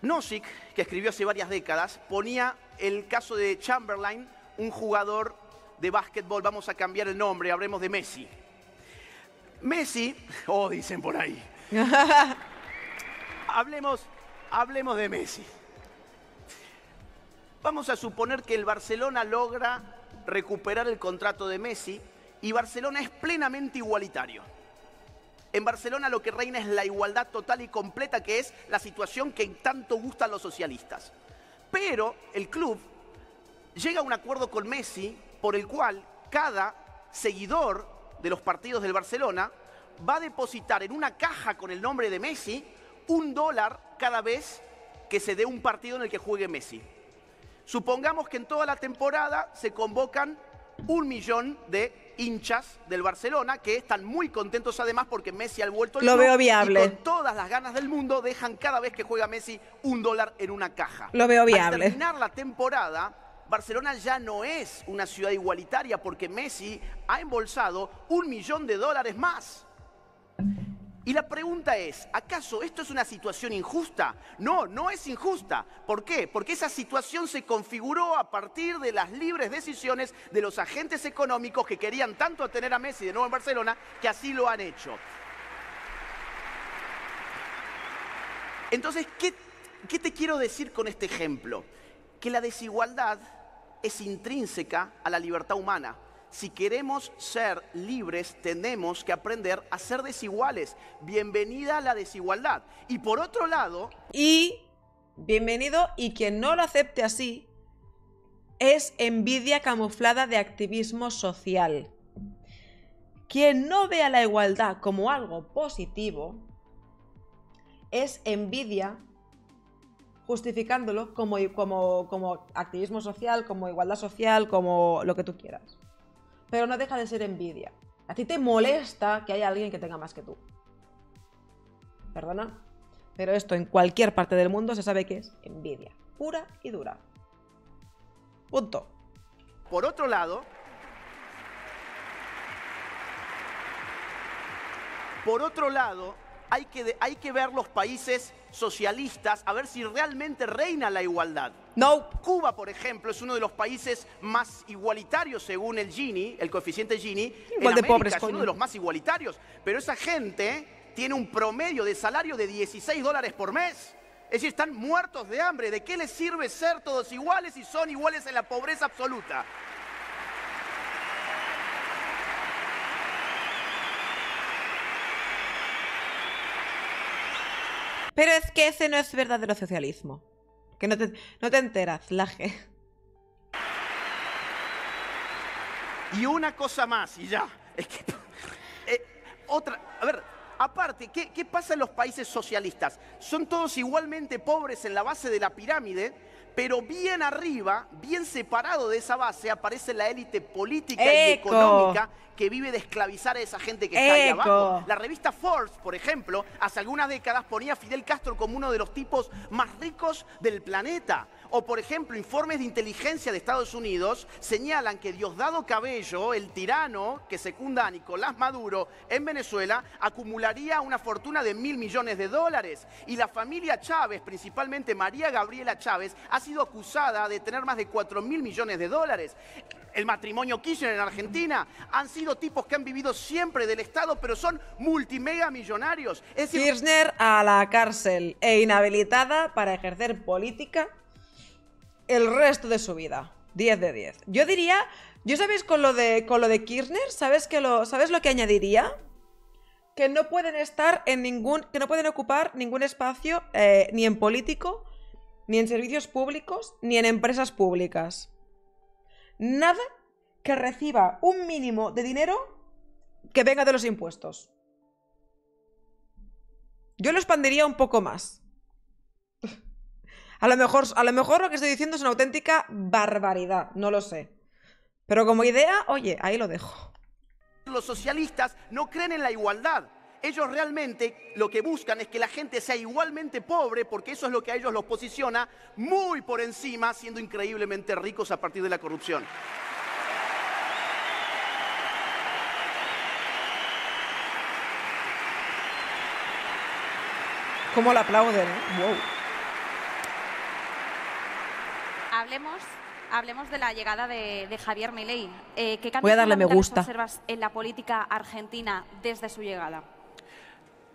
Nozick, que escribió hace varias décadas, ponía el caso de Chamberlain, un jugador de básquetbol, vamos a cambiar el nombre, hablemos de Messi. Messi, dicen por ahí. Hablemos de Messi. Vamos a suponer que el Barcelona logra recuperar el contrato de Messi y Barcelona es plenamente igualitario. En Barcelona lo que reina es la igualdad total y completa, que es la situación que tanto gusta a los socialistas. Pero el club llega a un acuerdo con Messi por el cual cada seguidor de los partidos del Barcelona va a depositar en una caja con el nombre de Messi $1 cada vez que se dé un partido en el que juegue Messi. Supongamos que en toda la temporada se convocan 1 millón de hinchas del Barcelona que están muy contentos además porque Messi ha vuelto al club. Lo veo viable. Y con todas las ganas del mundo dejan cada vez que juega Messi $1 en una caja. Lo veo viable. Al terminar la temporada, Barcelona ya no es una ciudad igualitaria porque Messi ha embolsado $1 millón más. Y la pregunta es, ¿acaso esto es una situación injusta? No, no es injusta. ¿Por qué? Porque esa situación se configuró a partir de las libres decisiones de los agentes económicos que querían tanto tener a Messi de nuevo en Barcelona, que así lo han hecho. Entonces, ¿qué te quiero decir con este ejemplo? Que la desigualdad es intrínseca a la libertad humana. Si queremos ser libres, tenemos que aprender a ser desiguales. Bienvenida a la desigualdad. Y por otro lado... Y bienvenido, y quien no lo acepte así es envidia camuflada de activismo social. Quien no vea la igualdad como algo positivo es envidia justificándolo como activismo social, como igualdad social, como lo que tú quieras. Pero no deja de ser envidia. A ti te molesta que haya alguien que tenga más que tú. ¿Perdona? Pero esto en cualquier parte del mundo se sabe que es envidia. Pura y dura. Punto. Por otro lado, hay que ver los países socialistas a ver si realmente reina la igualdad. No. Cuba, por ejemplo, es uno de los países más igualitarios según el Gini, el coeficiente Gini. Igual de pobres, es uno de los más igualitarios. Pero esa gente tiene un promedio de salario de $16 por mes. Es decir, están muertos de hambre. ¿De qué les sirve ser todos iguales si son iguales en la pobreza absoluta? Pero es que ese no es verdadero socialismo. Que no te enteras, laje. Y una cosa más, y ya. Es que, a ver, aparte, ¿qué pasa en los países socialistas? Son todos igualmente pobres en la base de la pirámide, pero bien arriba, bien separado de esa base, aparece la élite política y económica que vive de esclavizar a esa gente que está ahí abajo. La revista Forbes, por ejemplo, hace algunas décadas ponía a Fidel Castro como uno de los tipos más ricos del planeta. O, por ejemplo, informes de inteligencia de Estados Unidos señalan que Diosdado Cabello, el tirano que secunda a Nicolás Maduro en Venezuela, acumularía una fortuna de $1.000 millones. Y la familia Chávez, principalmente María Gabriela Chávez, ha sido acusada de tener más de $4.000 millones. El matrimonio Kirchner en Argentina han sido tipos que han vivido siempre del Estado, pero son multimega millonarios. Es decir, Kirchner a la cárcel e inhabilitada para ejercer política el resto de su vida. 10 de 10. Yo diría, ¿sabéis con lo de Kirchner? ¿Sabes lo que añadiría? Que no pueden estar que no pueden ocupar ningún espacio ni en político, ni en servicios públicos, ni en empresas públicas. Nada que reciba un mínimo de dinero que venga de los impuestos. Yo lo expandiría un poco más. A lo mejor lo que estoy diciendo es una auténtica barbaridad, no lo sé. Pero como idea, oye, ahí lo dejo. Los socialistas no creen en la igualdad. Ellos realmente lo que buscan es que la gente sea igualmente pobre, porque eso es lo que a ellos los posiciona muy por encima, siendo increíblemente ricos a partir de la corrupción. ¿Cómo lo aplauden? Wow. Hablemos de la llegada de Javier Milei. ¿Qué cambios Voy a darle me fundamentales gusta. observas en la política argentina desde su llegada?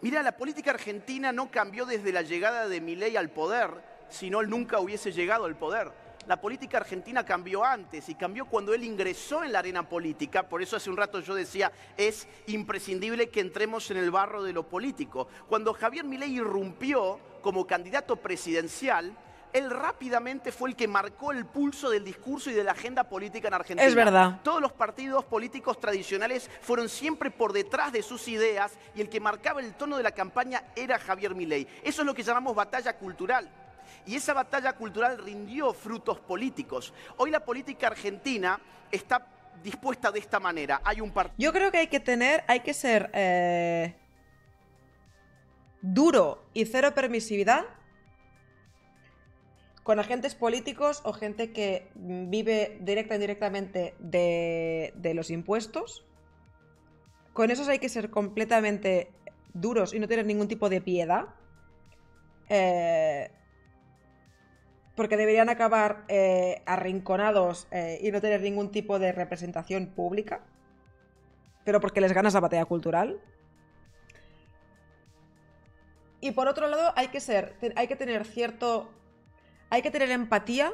Mira, la política argentina no cambió desde la llegada de Milei al poder, si no él nunca hubiese llegado al poder. La política argentina cambió antes y cambió cuando él ingresó en la arena política. Por eso hace un rato yo decía, es imprescindible que entremos en el barro de lo político. Cuando Javier Milei irrumpió como candidato presidencial, él rápidamente fue el que marcó el pulso del discurso y de la agenda política en Argentina. Es verdad. Todos los partidos políticos tradicionales fueron siempre por detrás de sus ideas y el que marcaba el tono de la campaña era Javier Milei. Eso es lo que llamamos batalla cultural. Y esa batalla cultural rindió frutos políticos. Hoy la política argentina está dispuesta de esta manera. Hay un partido... Yo creo que hay que ser duro y cero permisividad con agentes políticos o gente que vive directa o indirectamente de los impuestos. Con esos hay que ser completamente duros y no tener ningún tipo de piedad. Porque deberían acabar arrinconados y no tener ningún tipo de representación pública. Pero porque les ganas la batalla cultural. Y por otro lado, hay que tener empatía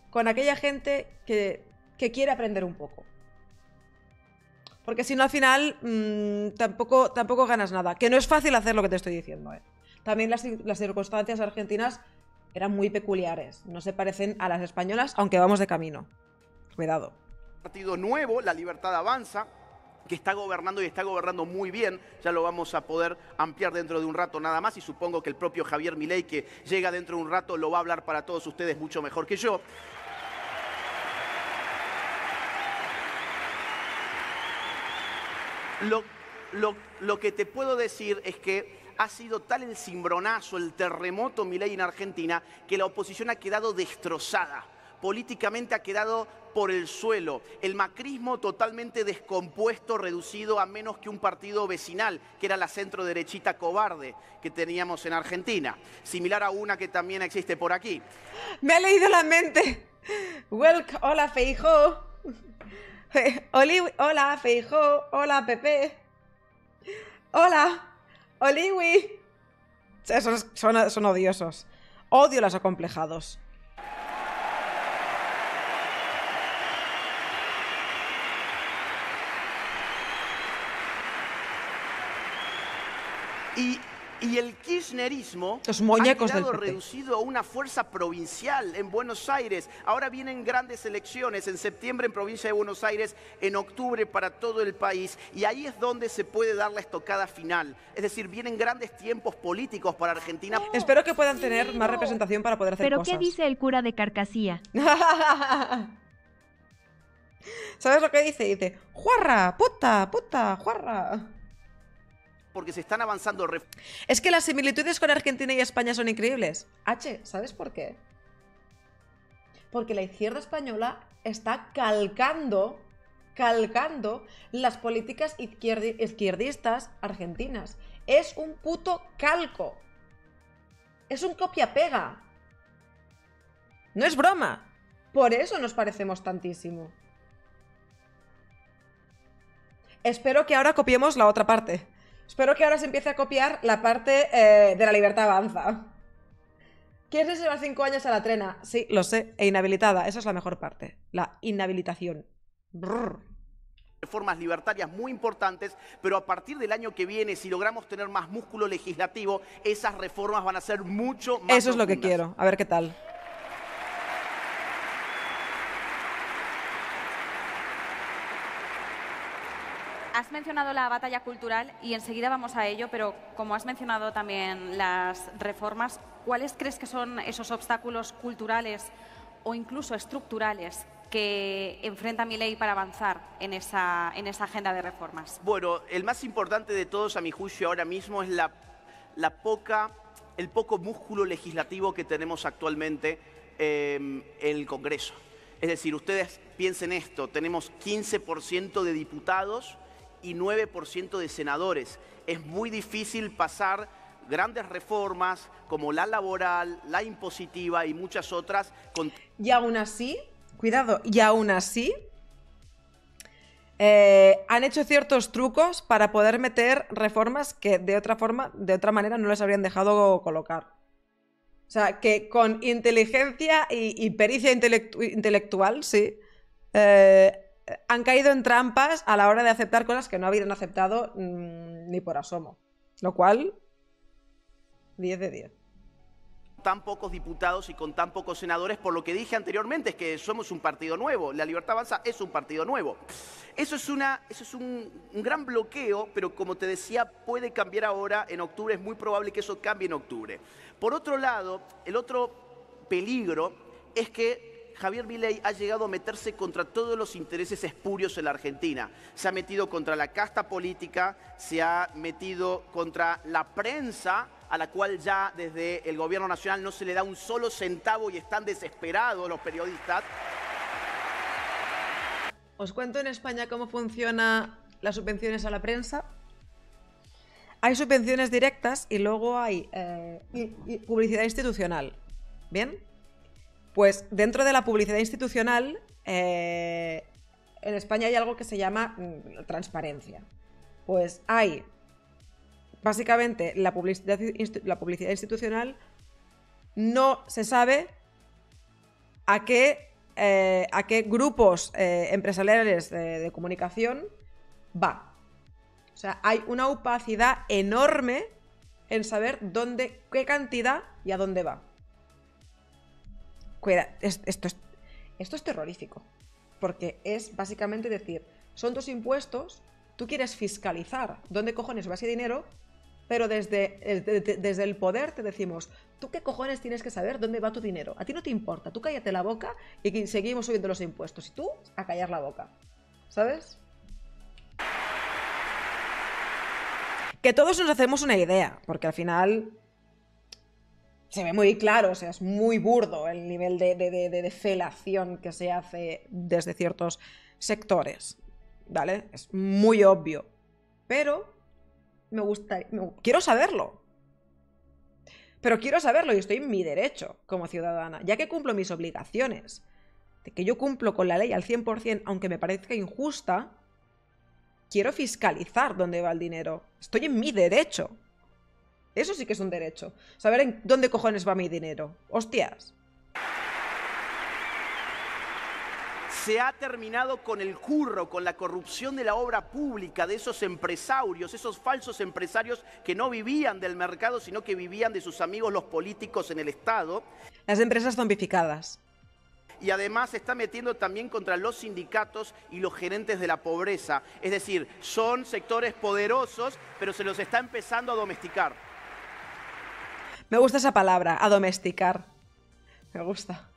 con aquella gente que quiere aprender un poco. Porque si no, al final tampoco ganas nada. Que no es fácil hacer lo que te estoy diciendo. También las circunstancias argentinas eran muy peculiares. No se parecen a las españolas, aunque vamos de camino. Cuidado. Partido nuevo, La Libertad Avanza, que está gobernando y está gobernando muy bien. Ya lo vamos a poder ampliar dentro de un rato nada más y supongo que el propio Javier Milei, que llega dentro de un rato, lo va a hablar para todos ustedes mucho mejor que yo. Lo que te puedo decir es que ha sido tal el cimbronazo, el terremoto Milei en Argentina, que la oposición ha quedado destrozada. Políticamente ha quedado por el suelo. El macrismo totalmente descompuesto, reducido a menos que un partido vecinal, que era la centro-derechita cobarde que teníamos en Argentina. Similar a una que también existe por aquí. Me ha leído la mente. Hola, Feijóo. Hola, Feijóo. Hola, Pepe. Hola, Oliwi. Son odiosos. Odio los acomplejados. Y el kirchnerismo Los muñecos ha quedado del PP. reducido a una fuerza provincial en Buenos Aires. Ahora vienen grandes elecciones, en septiembre en provincia de Buenos Aires, en octubre para todo el país. Y ahí es donde se puede dar la estocada final. Es decir, vienen grandes tiempos políticos para Argentina. Espero que puedan tener más representación para poder hacer ¿Pero cosas. qué dice el cura de Carcasía? ¿Sabes lo que dice? Dice, juarra, puta, juarra. Porque se están avanzando. Es que las similitudes con Argentina y España son increíbles. ¿Sabes por qué? Porque la izquierda española está calcando las políticas izquierdistas argentinas. Es un puto calco. Es un copia-pega. No es broma. Por eso nos parecemos tantísimo. Espero que ahora copiemos la otra parte. Espero que ahora se empiece a copiar la parte de La Libertad Avanza. ¿Quieres llevar 5 años a la trena? Sí, lo sé. E inhabilitada. Esa es la mejor parte. La inhabilitación. Brrr. Reformas libertarias muy importantes, pero a partir del año que viene, si logramos tener más músculo legislativo, esas reformas van a ser mucho más Eso es lo que profundas. quiero. A ver qué tal. has mencionado la batalla cultural y enseguida vamos a ello, pero como has mencionado también las reformas, ¿cuáles crees que son esos obstáculos culturales o incluso estructurales que enfrenta Milei para avanzar en esa agenda de reformas? Bueno, el más importante de todos, a mi juicio, ahora mismo es el poco músculo legislativo que tenemos actualmente en el Congreso. Es decir, ustedes piensen esto, tenemos 15% de diputados y 9% de senadores. Es muy difícil pasar grandes reformas como la laboral, la impositiva y muchas otras. Y aún así, cuidado, y aún así han hecho ciertos trucos para poder meter reformas que de otra manera no les habrían dejado colocar. O sea, que con inteligencia y pericia intelectual, sí, han caído en trampas a la hora de aceptar cosas que no habrían aceptado ni por asomo. Lo cual, 10 de 10. Tan pocos diputados y con tan pocos senadores, por lo que dije anteriormente, es que somos un partido nuevo. La Libertad Avanza es un partido nuevo. Eso es un gran bloqueo, pero como te decía, puede cambiar ahora en octubre. Es muy probable que eso cambie en octubre. Por otro lado, el otro peligro es que Javier Milei ha llegado a meterse contra todos los intereses espurios en la Argentina. Se ha metido contra la casta política, se ha metido contra la prensa, a la cual ya desde el gobierno nacional no se le da un solo centavo y están desesperados los periodistas. Os cuento en España cómo funcionan las subvenciones a la prensa. Hay subvenciones directas y luego hay publicidad institucional. ¿Bien? Pues dentro de la publicidad institucional, en España hay algo que se llama transparencia. Pues hay, básicamente, la publicidad institucional no se sabe a qué grupos empresariales de comunicación va. O sea, hay una opacidad enorme en saber qué cantidad y a dónde va. Cuida, esto es terrorífico. Porque es básicamente decir, son tus impuestos, tú quieres fiscalizar dónde cojones va ese dinero, pero desde el poder te decimos, ¿tú qué cojones tienes que saber dónde va tu dinero? A ti no te importa, tú cállate la boca y seguimos subiendo los impuestos. Y tú, a callar la boca. ¿Sabes? Que todos nos hacemos una idea, porque al final se ve muy claro, o sea, es muy burdo el nivel de felación que se hace desde ciertos sectores, ¿vale? Es muy obvio, pero quiero saberlo. Pero quiero saberlo y estoy en mi derecho como ciudadana, ya que cumplo mis obligaciones, de que yo cumplo con la ley al 100%, aunque me parezca injusta, quiero fiscalizar dónde va el dinero. Estoy en mi derecho. Eso sí que es un derecho. Saber en dónde cojones va mi dinero. Hostias. Se ha terminado con el curro, con la corrupción de la obra pública, de esos empresarios, esos falsos empresarios que no vivían del mercado, sino que vivían de sus amigos los políticos en el Estado. Las empresas zombificadas. Y además se está metiendo también contra los sindicatos y los gerentes de la pobreza. Es decir, son sectores poderosos, pero se los está empezando a domesticar. Me gusta esa palabra, a domesticar. Me gusta.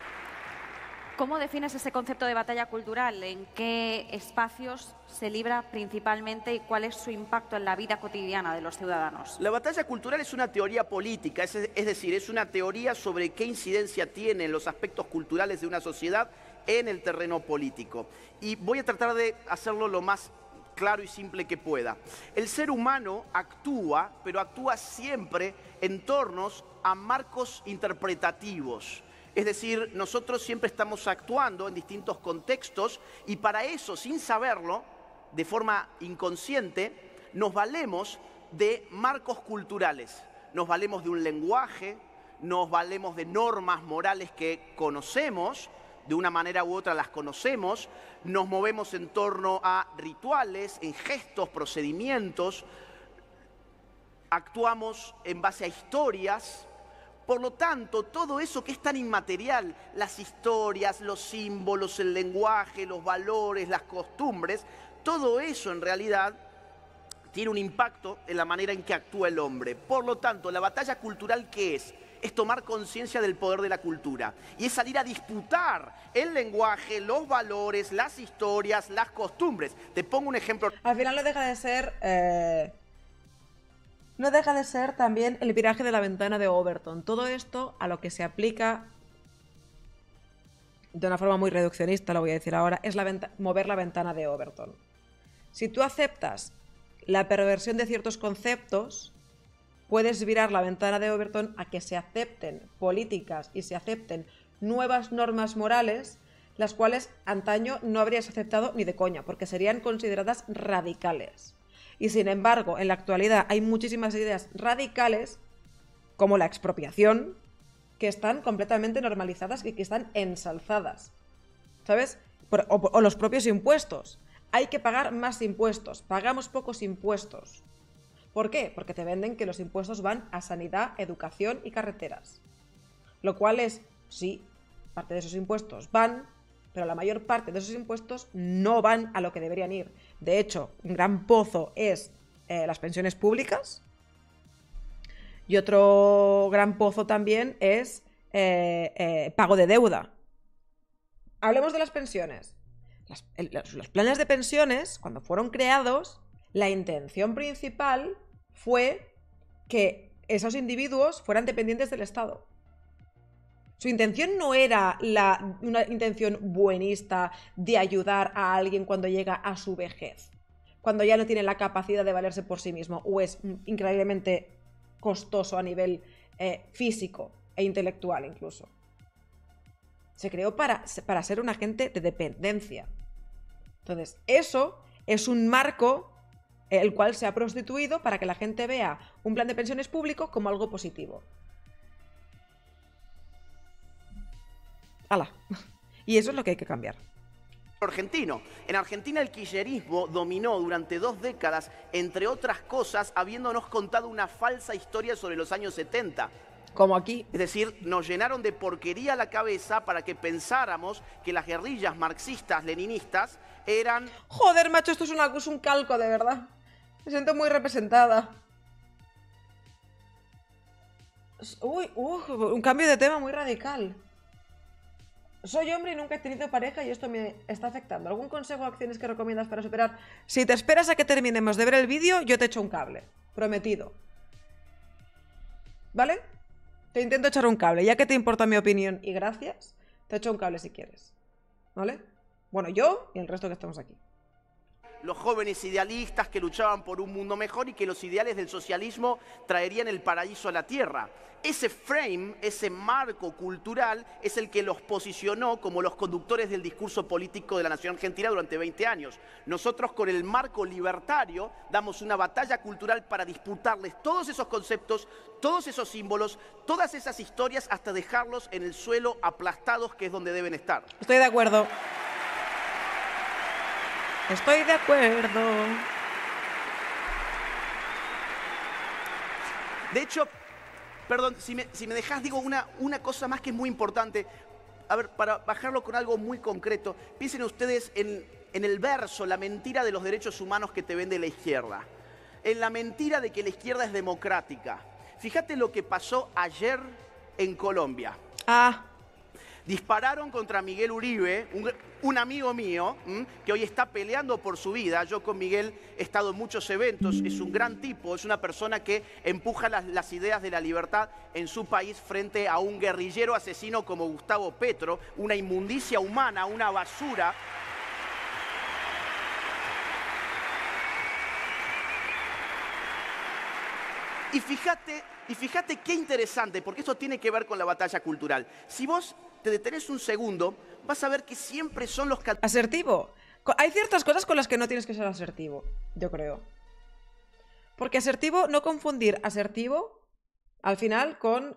¿Cómo defines ese concepto de batalla cultural? ¿En qué espacios se libra principalmente y cuál es su impacto en la vida cotidiana de los ciudadanos? La batalla cultural es una teoría política, es decir, es una teoría sobre qué incidencia tienen los aspectos culturales de una sociedad en el terreno político. Y voy a tratar de hacerlo lo más claro y simple que pueda. El ser humano actúa, pero actúa siempre en torno a marcos interpretativos. Es decir, nosotros siempre estamos actuando en distintos contextos y para eso, sin saberlo, de forma inconsciente, nos valemos de marcos culturales. Nos valemos de un lenguaje, nos valemos de normas morales que conocemos, de una manera u otra las conocemos, nos movemos en torno a rituales, en gestos, procedimientos, actuamos en base a historias. Por lo tanto, todo eso que es tan inmaterial, las historias, los símbolos, el lenguaje, los valores, las costumbres, todo eso en realidad tiene un impacto en la manera en que actúa el hombre. Por lo tanto, la batalla cultural, ¿qué es? Es tomar conciencia del poder de la cultura y es salir a disputar el lenguaje, los valores, las historias, las costumbres. Te pongo un ejemplo. Al final no deja de ser... no deja de ser también el viraje de la ventana de Overton. Todo esto a lo que se aplica de una forma muy reduccionista, lo voy a decir ahora, es mover la ventana de Overton. Si tú aceptas la perversión de ciertos conceptos, puedes virar la ventana de Overton a que se acepten políticas y se acepten nuevas normas morales, las cuales antaño no habrías aceptado ni de coña, porque serían consideradas radicales. Y sin embargo, en la actualidad hay muchísimas ideas radicales, como la expropiación, que están completamente normalizadas y que están ensalzadas, ¿sabes? O los propios impuestos. Hay que pagar más impuestos, pagamos pocos impuestos. ¿Por qué? Porque te venden que los impuestos van a sanidad, educación y carreteras. Lo cual es, sí, parte de esos impuestos van, pero la mayor parte de esos impuestos no van a lo que deberían ir. De hecho, un gran pozo es las pensiones públicas. Y otro gran pozo también es pago de deuda. Hablemos de las pensiones. Los planes de pensiones, cuando fueron creados, la intención principal fue que esos individuos fueran dependientes del Estado. Su intención no era una intención buenista de ayudar a alguien cuando llega a su vejez, cuando ya no tiene la capacidad de valerse por sí mismo o es increíblemente costoso a nivel físico e intelectual incluso. Se creó para ser un agente de dependencia. Entonces, eso es un marco el cual se ha prostituido para que la gente vea un plan de pensiones público como algo positivo. ¡Hala! Y eso es lo que hay que cambiar. Argentino. En Argentina el kirchnerismo dominó durante 2 décadas, entre otras cosas, habiéndonos contado una falsa historia sobre los años 70. Como aquí. Es decir, nos llenaron de porquería la cabeza para que pensáramos que las guerrillas marxistas, leninistas, eran... Joder, macho, esto es un calco, de verdad. Me siento muy representada. Uy, un cambio de tema muy radical. Soy hombre y nunca he tenido pareja y esto me está afectando. ¿Algún consejo o acciones que recomiendas para superar? Si te esperas a que terminemos de ver el vídeo, yo te echo un cable. Prometido. ¿Vale? Te intento echar un cable. Ya que te importa mi opinión y gracias, te echo un cable si quieres. ¿Vale? Bueno, yo y el resto que estamos aquí. Los jóvenes idealistas que luchaban por un mundo mejor y que los ideales del socialismo traerían el paraíso a la tierra. Ese frame, ese marco cultural es el que los posicionó como los conductores del discurso político de la nación argentina durante 20 años. Nosotros con el marco libertario damos una batalla cultural para disputarles todos esos conceptos, todos esos símbolos, todas esas historias hasta dejarlos en el suelo aplastados, que es donde deben estar. Estoy de acuerdo. Estoy de acuerdo. De hecho, perdón, si me dejás, digo una cosa más que es muy importante. A ver, para bajarlo con algo muy concreto, piensen ustedes en el verso, la mentira de los derechos humanos que te vende la izquierda. En la mentira de que la izquierda es democrática. Fíjate lo que pasó ayer en Colombia. Dispararon contra Miguel Uribe, un amigo mío, que hoy está peleando por su vida. Yo con Miguel he estado en muchos eventos, es un gran tipo, es una persona que empuja las ideas de la libertad en su país frente a un guerrillero asesino como Gustavo Petro, una inmundicia humana, una basura. Y fíjate qué interesante, porque esto tiene que ver con la batalla cultural. Si vos te detenés un segundo, vas a ver que siempre son los... Asertivo. Hay ciertas cosas con las que no tienes que ser asertivo, yo creo. Porque asertivo, no confundir asertivo, al final, con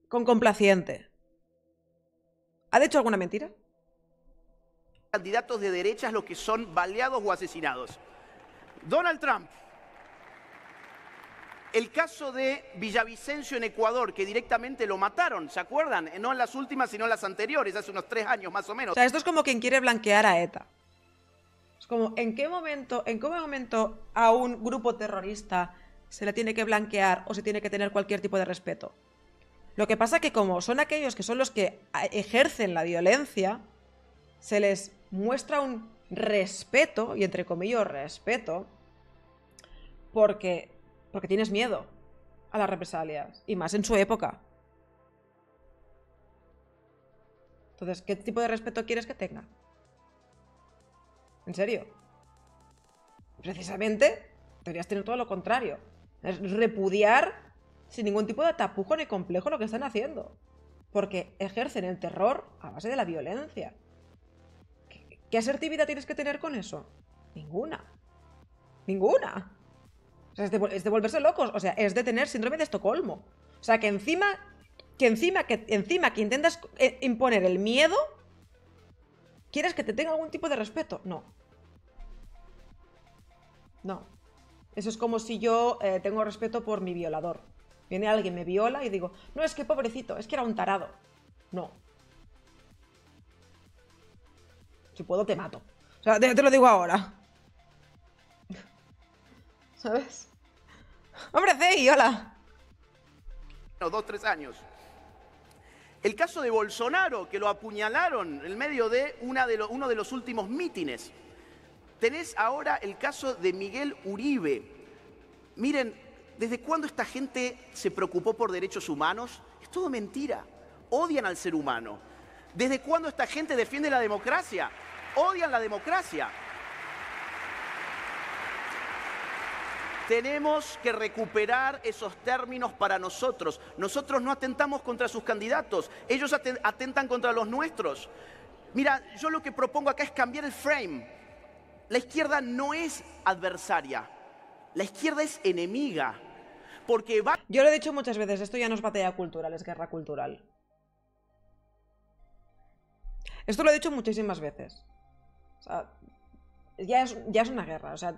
complaciente. ¿Ha dicho alguna mentira? Candidatos de derechas los que son baleados o asesinados. Donald Trump. El caso de Villavicencio en Ecuador, que directamente lo mataron, ¿se acuerdan? No en las últimas, sino en las anteriores, hace unos 3 años más o menos. O sea, esto es como quien quiere blanquear a ETA. Es como, ¿en qué momento a un grupo terrorista se le tiene que blanquear o se tiene que tener cualquier tipo de respeto? Lo que pasa es que como son aquellos que son los que ejercen la violencia, se les muestra un respeto, y entre comillas respeto, porque tienes miedo a las represalias, y más en su época. Entonces, ¿qué tipo de respeto quieres que tenga? ¿En serio? Precisamente, deberías tener todo lo contrario. Es repudiar sin ningún tipo de tapujo ni complejo lo que están haciendo. Porque ejercen el terror a base de la violencia. ¿Qué asertividad tienes que tener con eso? Ninguna. Ninguna. O sea, es de volverse locos. O sea, es de tener síndrome de Estocolmo. O sea, que encima que intentas imponer el miedo, ¿quieres que te tenga algún tipo de respeto? No. No. Eso es como si yo tengo respeto por mi violador. Viene alguien, me viola y digo, no, es que pobrecito, es que era un tarado. No. Si puedo, te mato. O sea, te lo digo ahora. ¿Sabes? ¡Hombre, Cey, hola! 2, 3 años. El caso de Bolsonaro, que lo apuñalaron en medio de uno de los últimos mítines. Tenés ahora el caso de Miguel Uribe. Miren, ¿desde cuándo esta gente se preocupó por derechos humanos? Es todo mentira. Odian al ser humano. ¿Desde cuándo esta gente defiende la democracia? Odian la democracia. Tenemos que recuperar esos términos para nosotros. Nosotros no atentamos contra sus candidatos, ellos atentan contra los nuestros. Mira, yo lo que propongo acá es cambiar el frame. La izquierda no es adversaria, la izquierda es enemiga. Porque va... Yo lo he dicho muchas veces, esto ya no es batalla cultural, es guerra cultural. Esto lo he dicho muchísimas veces. O sea, ya es una guerra. O sea,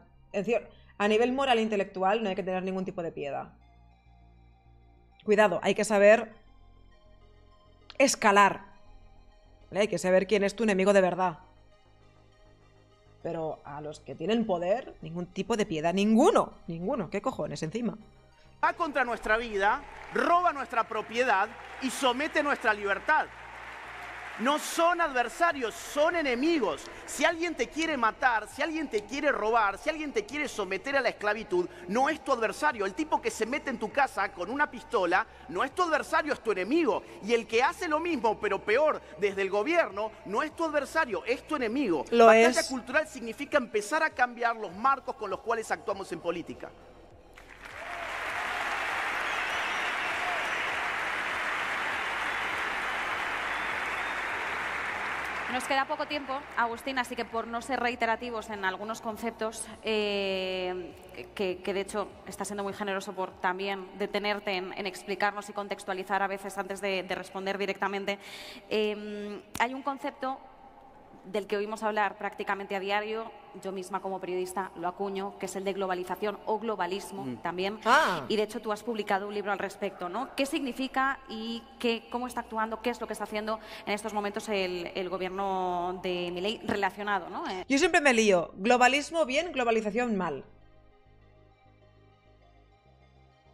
a nivel moral e intelectual no hay que tener ningún tipo de piedad. Cuidado, hay que saber escalar. ¿Vale? Hay que saber quién es tu enemigo de verdad. Pero a los que tienen poder, ningún tipo de piedad. Ninguno. Ninguno. ¿Qué cojones encima? Va contra nuestra vida, roba nuestra propiedad y somete nuestra libertad. No son adversarios, son enemigos. Si alguien te quiere matar, si alguien te quiere robar, si alguien te quiere someter a la esclavitud, no es tu adversario. El tipo que se mete en tu casa con una pistola no es tu adversario, es tu enemigo. Y el que hace lo mismo, pero peor, desde el gobierno, no es tu adversario, es tu enemigo. Batalla cultural significa empezar a cambiar los marcos con los cuales actuamos en política. Nos queda poco tiempo, Agustín, así que por no ser reiterativos en algunos conceptos, que de hecho está siendo muy generoso por también detenerte en explicarnos y contextualizar a veces antes de responder directamente, hay un concepto del que oímos hablar prácticamente a diario, yo misma como periodista lo acuño, que es el de globalización o globalismo también. Y de hecho tú has publicado un libro al respecto, ¿no? ¿Qué significa y cómo está actuando, qué es lo que está haciendo en estos momentos el gobierno de Milei relacionado, ¿no? Yo siempre me lío. Globalismo bien, globalización mal.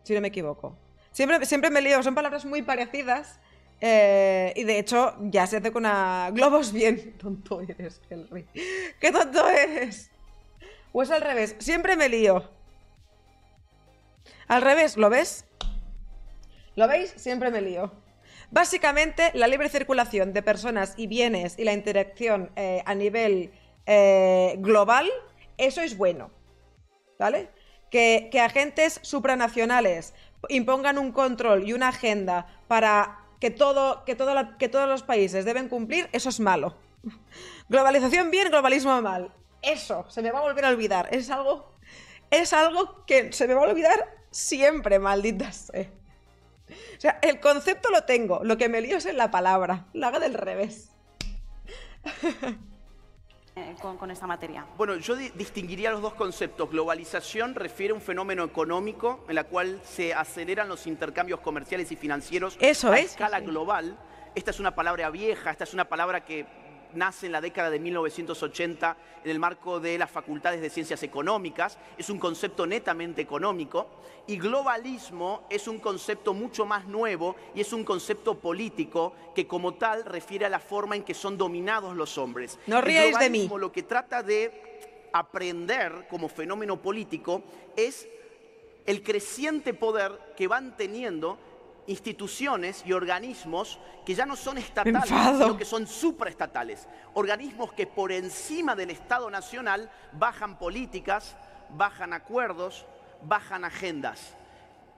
Si no me equivoco. Siempre me lío, son palabras muy parecidas. Y de hecho ya se hace con una... Globos bien. Tonto eres, Henry. ¡Qué tonto eres! O es al revés, siempre me lío. Al revés, ¿lo ves? ¿Lo veis? Siempre me lío. Básicamente la libre circulación de personas y bienes y la interacción a nivel global, eso es bueno, ¿vale? Que agentes supranacionales impongan un control y una agenda para... que todos los países deben cumplir, eso es malo. Globalización bien, globalismo mal. Eso, se me va a volver a olvidar. Es algo que se me va a olvidar siempre, maldita sea. O sea, el concepto lo tengo, lo que me lío es en la palabra. La hago del revés. Con esta materia. Bueno, yo distinguiría los dos conceptos. Globalización refiere a un fenómeno económico en la cual se aceleran los intercambios comerciales y financieros a escala global. Esta es una palabra vieja, esta es una palabra que nace en la década de 1980 en el marco de las facultades de ciencias económicas, es un concepto netamente económico, y globalismo es un concepto mucho más nuevo y es un concepto político que como tal refiere a la forma en que son dominados los hombres. No ríais de mí. El globalismo lo que trata de aprender como fenómeno político es el creciente poder que van teniendo instituciones y organismos que ya no son estatales, sino que son supraestatales. Organismos que por encima del Estado nacional bajan políticas, bajan acuerdos, bajan agendas.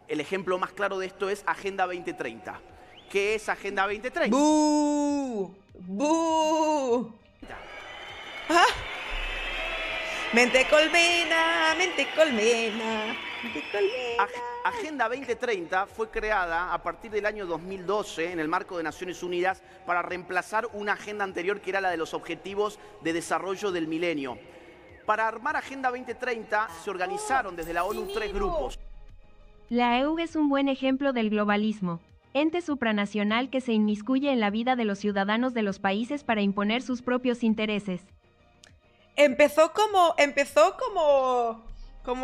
El ejemplo más claro de esto es Agenda 2030. ¿Qué es Agenda 2030? ¡Bú! ¡Bú! ¡Ah! Mente colmena, mente colmena, mente colmena. Agenda 2030 fue creada a partir del año 2012 en el marco de Naciones Unidas para reemplazar una agenda anterior que era la de los Objetivos de Desarrollo del Milenio. Para armar Agenda 2030 se organizaron desde la ONU 3 grupos. La EU es un buen ejemplo del globalismo, ente supranacional que se inmiscuye en la vida de los ciudadanos de los países para imponer sus propios intereses. Empezó como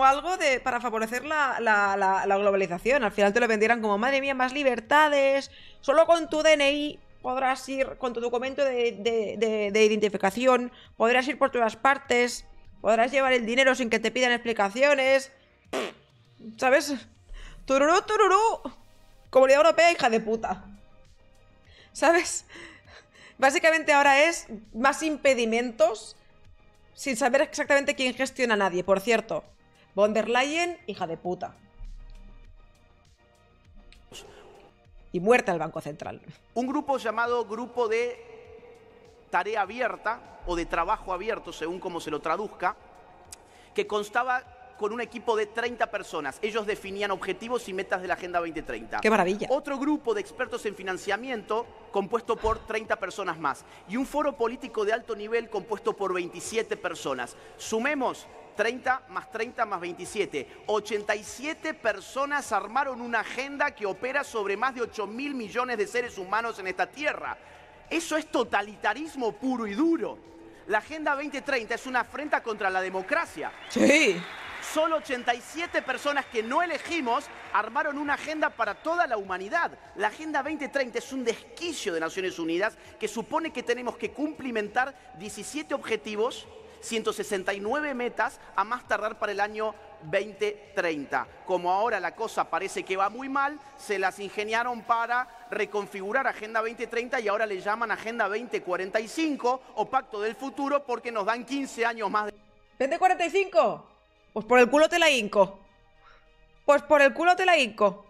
algo para favorecer la globalización. Al final te lo vendieran como, madre mía, más libertades, solo con tu DNI podrás ir, con tu documento de identificación, podrás ir por todas partes, podrás llevar el dinero sin que te pidan explicaciones. ¿Sabes? Tururú, tururú. Comunidad Europea, hija de puta. ¿Sabes? Básicamente ahora es más impedimentos sin saber exactamente quién gestiona a nadie. Por cierto, von der Leyen, hija de puta. Y muerta el Banco Central. Un grupo llamado Grupo de Tarea Abierta o de Trabajo Abierto, según como se lo traduzca, que constaba con un equipo de 30 personas. Ellos definían objetivos y metas de la Agenda 2030. ¡Qué maravilla! Otro grupo de expertos en financiamiento compuesto por 30 personas más. Y un foro político de alto nivel compuesto por 27 personas. Sumemos 30 más 30 más 27. 87 personas armaron una agenda que opera sobre más de 8.000 millones de seres humanos en esta tierra. Eso es totalitarismo puro y duro. La Agenda 2030 es una afrenta contra la democracia. Sí. Solo 87 personas que no elegimos armaron una agenda para toda la humanidad. La Agenda 2030 es un desquicio de Naciones Unidas que supone que tenemos que cumplimentar 17 objetivos, 169 metas, a más tardar para el año 2030. Como ahora la cosa parece que va muy mal, se las ingeniaron para reconfigurar Agenda 2030 y ahora le llaman Agenda 2045 o Pacto del Futuro porque nos dan 15 años más. ¿2045? Pues por el culo te la hinco. Pues por el culo te la hinco.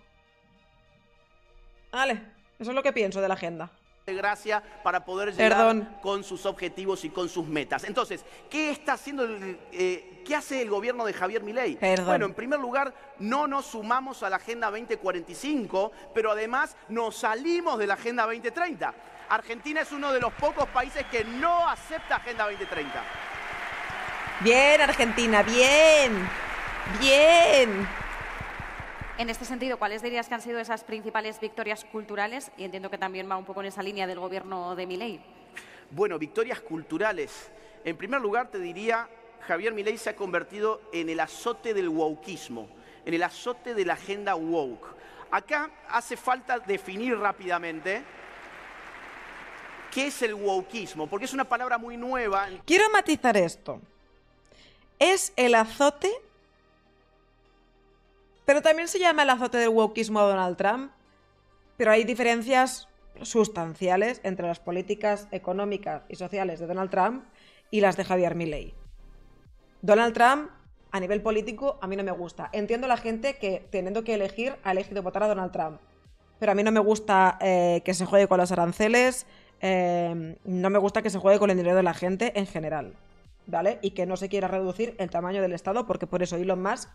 Vale, eso es lo que pienso de la agenda. Gracia para poder llegar con sus objetivos y con sus metas. Entonces, ¿qué está haciendo qué hace el gobierno de Javier Milei? Bueno, en primer lugar, no nos sumamos a la Agenda 2045, pero además nos salimos de la Agenda 2030. Argentina es uno de los pocos países que no acepta Agenda 2030. Bien, Argentina, bien. Bien. En este sentido, ¿cuáles dirías que han sido esas principales victorias culturales? Y entiendo que también va un poco en esa línea del gobierno de Milei. Bueno, victorias culturales. En primer lugar, te diría, Javier Milei se ha convertido en el azote del wokeismo, en el azote de la agenda woke. Acá hace falta definir rápidamente qué es el wokeismo, porque es una palabra muy nueva. Quiero matizar esto. Es el azote, pero también se llama el azote del wokeismo a Donald Trump, pero hay diferencias sustanciales entre las políticas económicas y sociales de Donald Trump y las de Javier Milei. Donald Trump, a nivel político, a mí no me gusta. Entiendo a la gente que, teniendo que elegir, ha elegido votar a Donald Trump, pero a mí no me gusta que se juegue con los aranceles, no me gusta que se juegue con el dinero de la gente en general, ¿vale? Y que no se quiera reducir el tamaño del Estado, porque por eso Elon Musk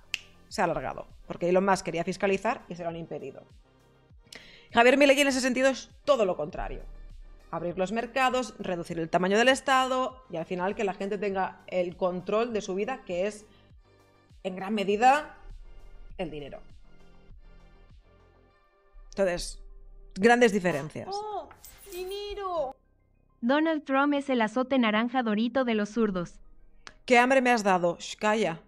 se ha alargado, porque Elon Musk quería fiscalizar y se lo han impedido. Javier Milei en ese sentido es todo lo contrario. Abrir los mercados, reducir el tamaño del Estado y al final que la gente tenga el control de su vida, que es en gran medida el dinero. Entonces, grandes diferencias. ¡Oh! ¡Dinero! Donald Trump es el azote naranja dorito de los zurdos. ¿Qué hambre me has dado? Shh, calla.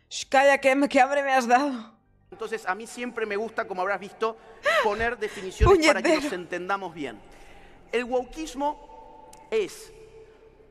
Shh, calla, ¿qué hambre me has dado? Entonces, a mí siempre me gusta, como habrás visto, poner definiciones para que nos entendamos bien. El wokismo es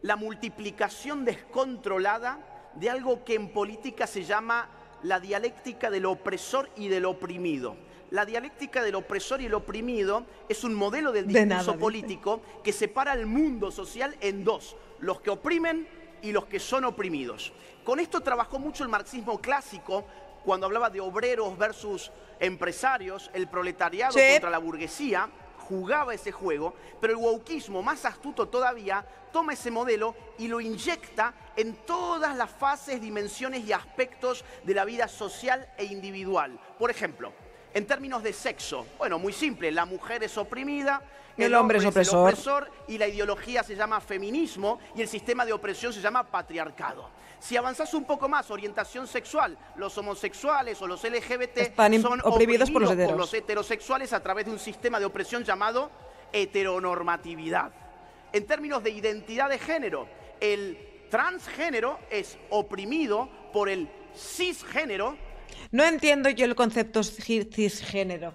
la multiplicación descontrolada de algo que en política se llama la dialéctica del opresor y del oprimido. La dialéctica del opresor y el oprimido es un modelo del discurso político que separa el mundo social en dos: los que oprimen y los que son oprimidos. Con esto trabajó mucho el marxismo clásico, cuando hablaba de obreros versus empresarios, el proletariado contra la burguesía, jugaba ese juego, pero el wokismo, más astuto todavía, toma ese modelo y lo inyecta en todas las fases, dimensiones y aspectos de la vida social e individual. Por ejemplo, en términos de sexo, bueno, muy simple, la mujer es oprimida, el hombre es opresor y la ideología se llama feminismo y el sistema de opresión se llama patriarcado. Si avanzás un poco más, orientación sexual, los homosexuales o los LGBT son oprimidos por los heterosexuales a través de un sistema de opresión llamado heteronormatividad. En términos de identidad de género, el transgénero es oprimido por el cisgénero. No entiendo yo el concepto cisgénero.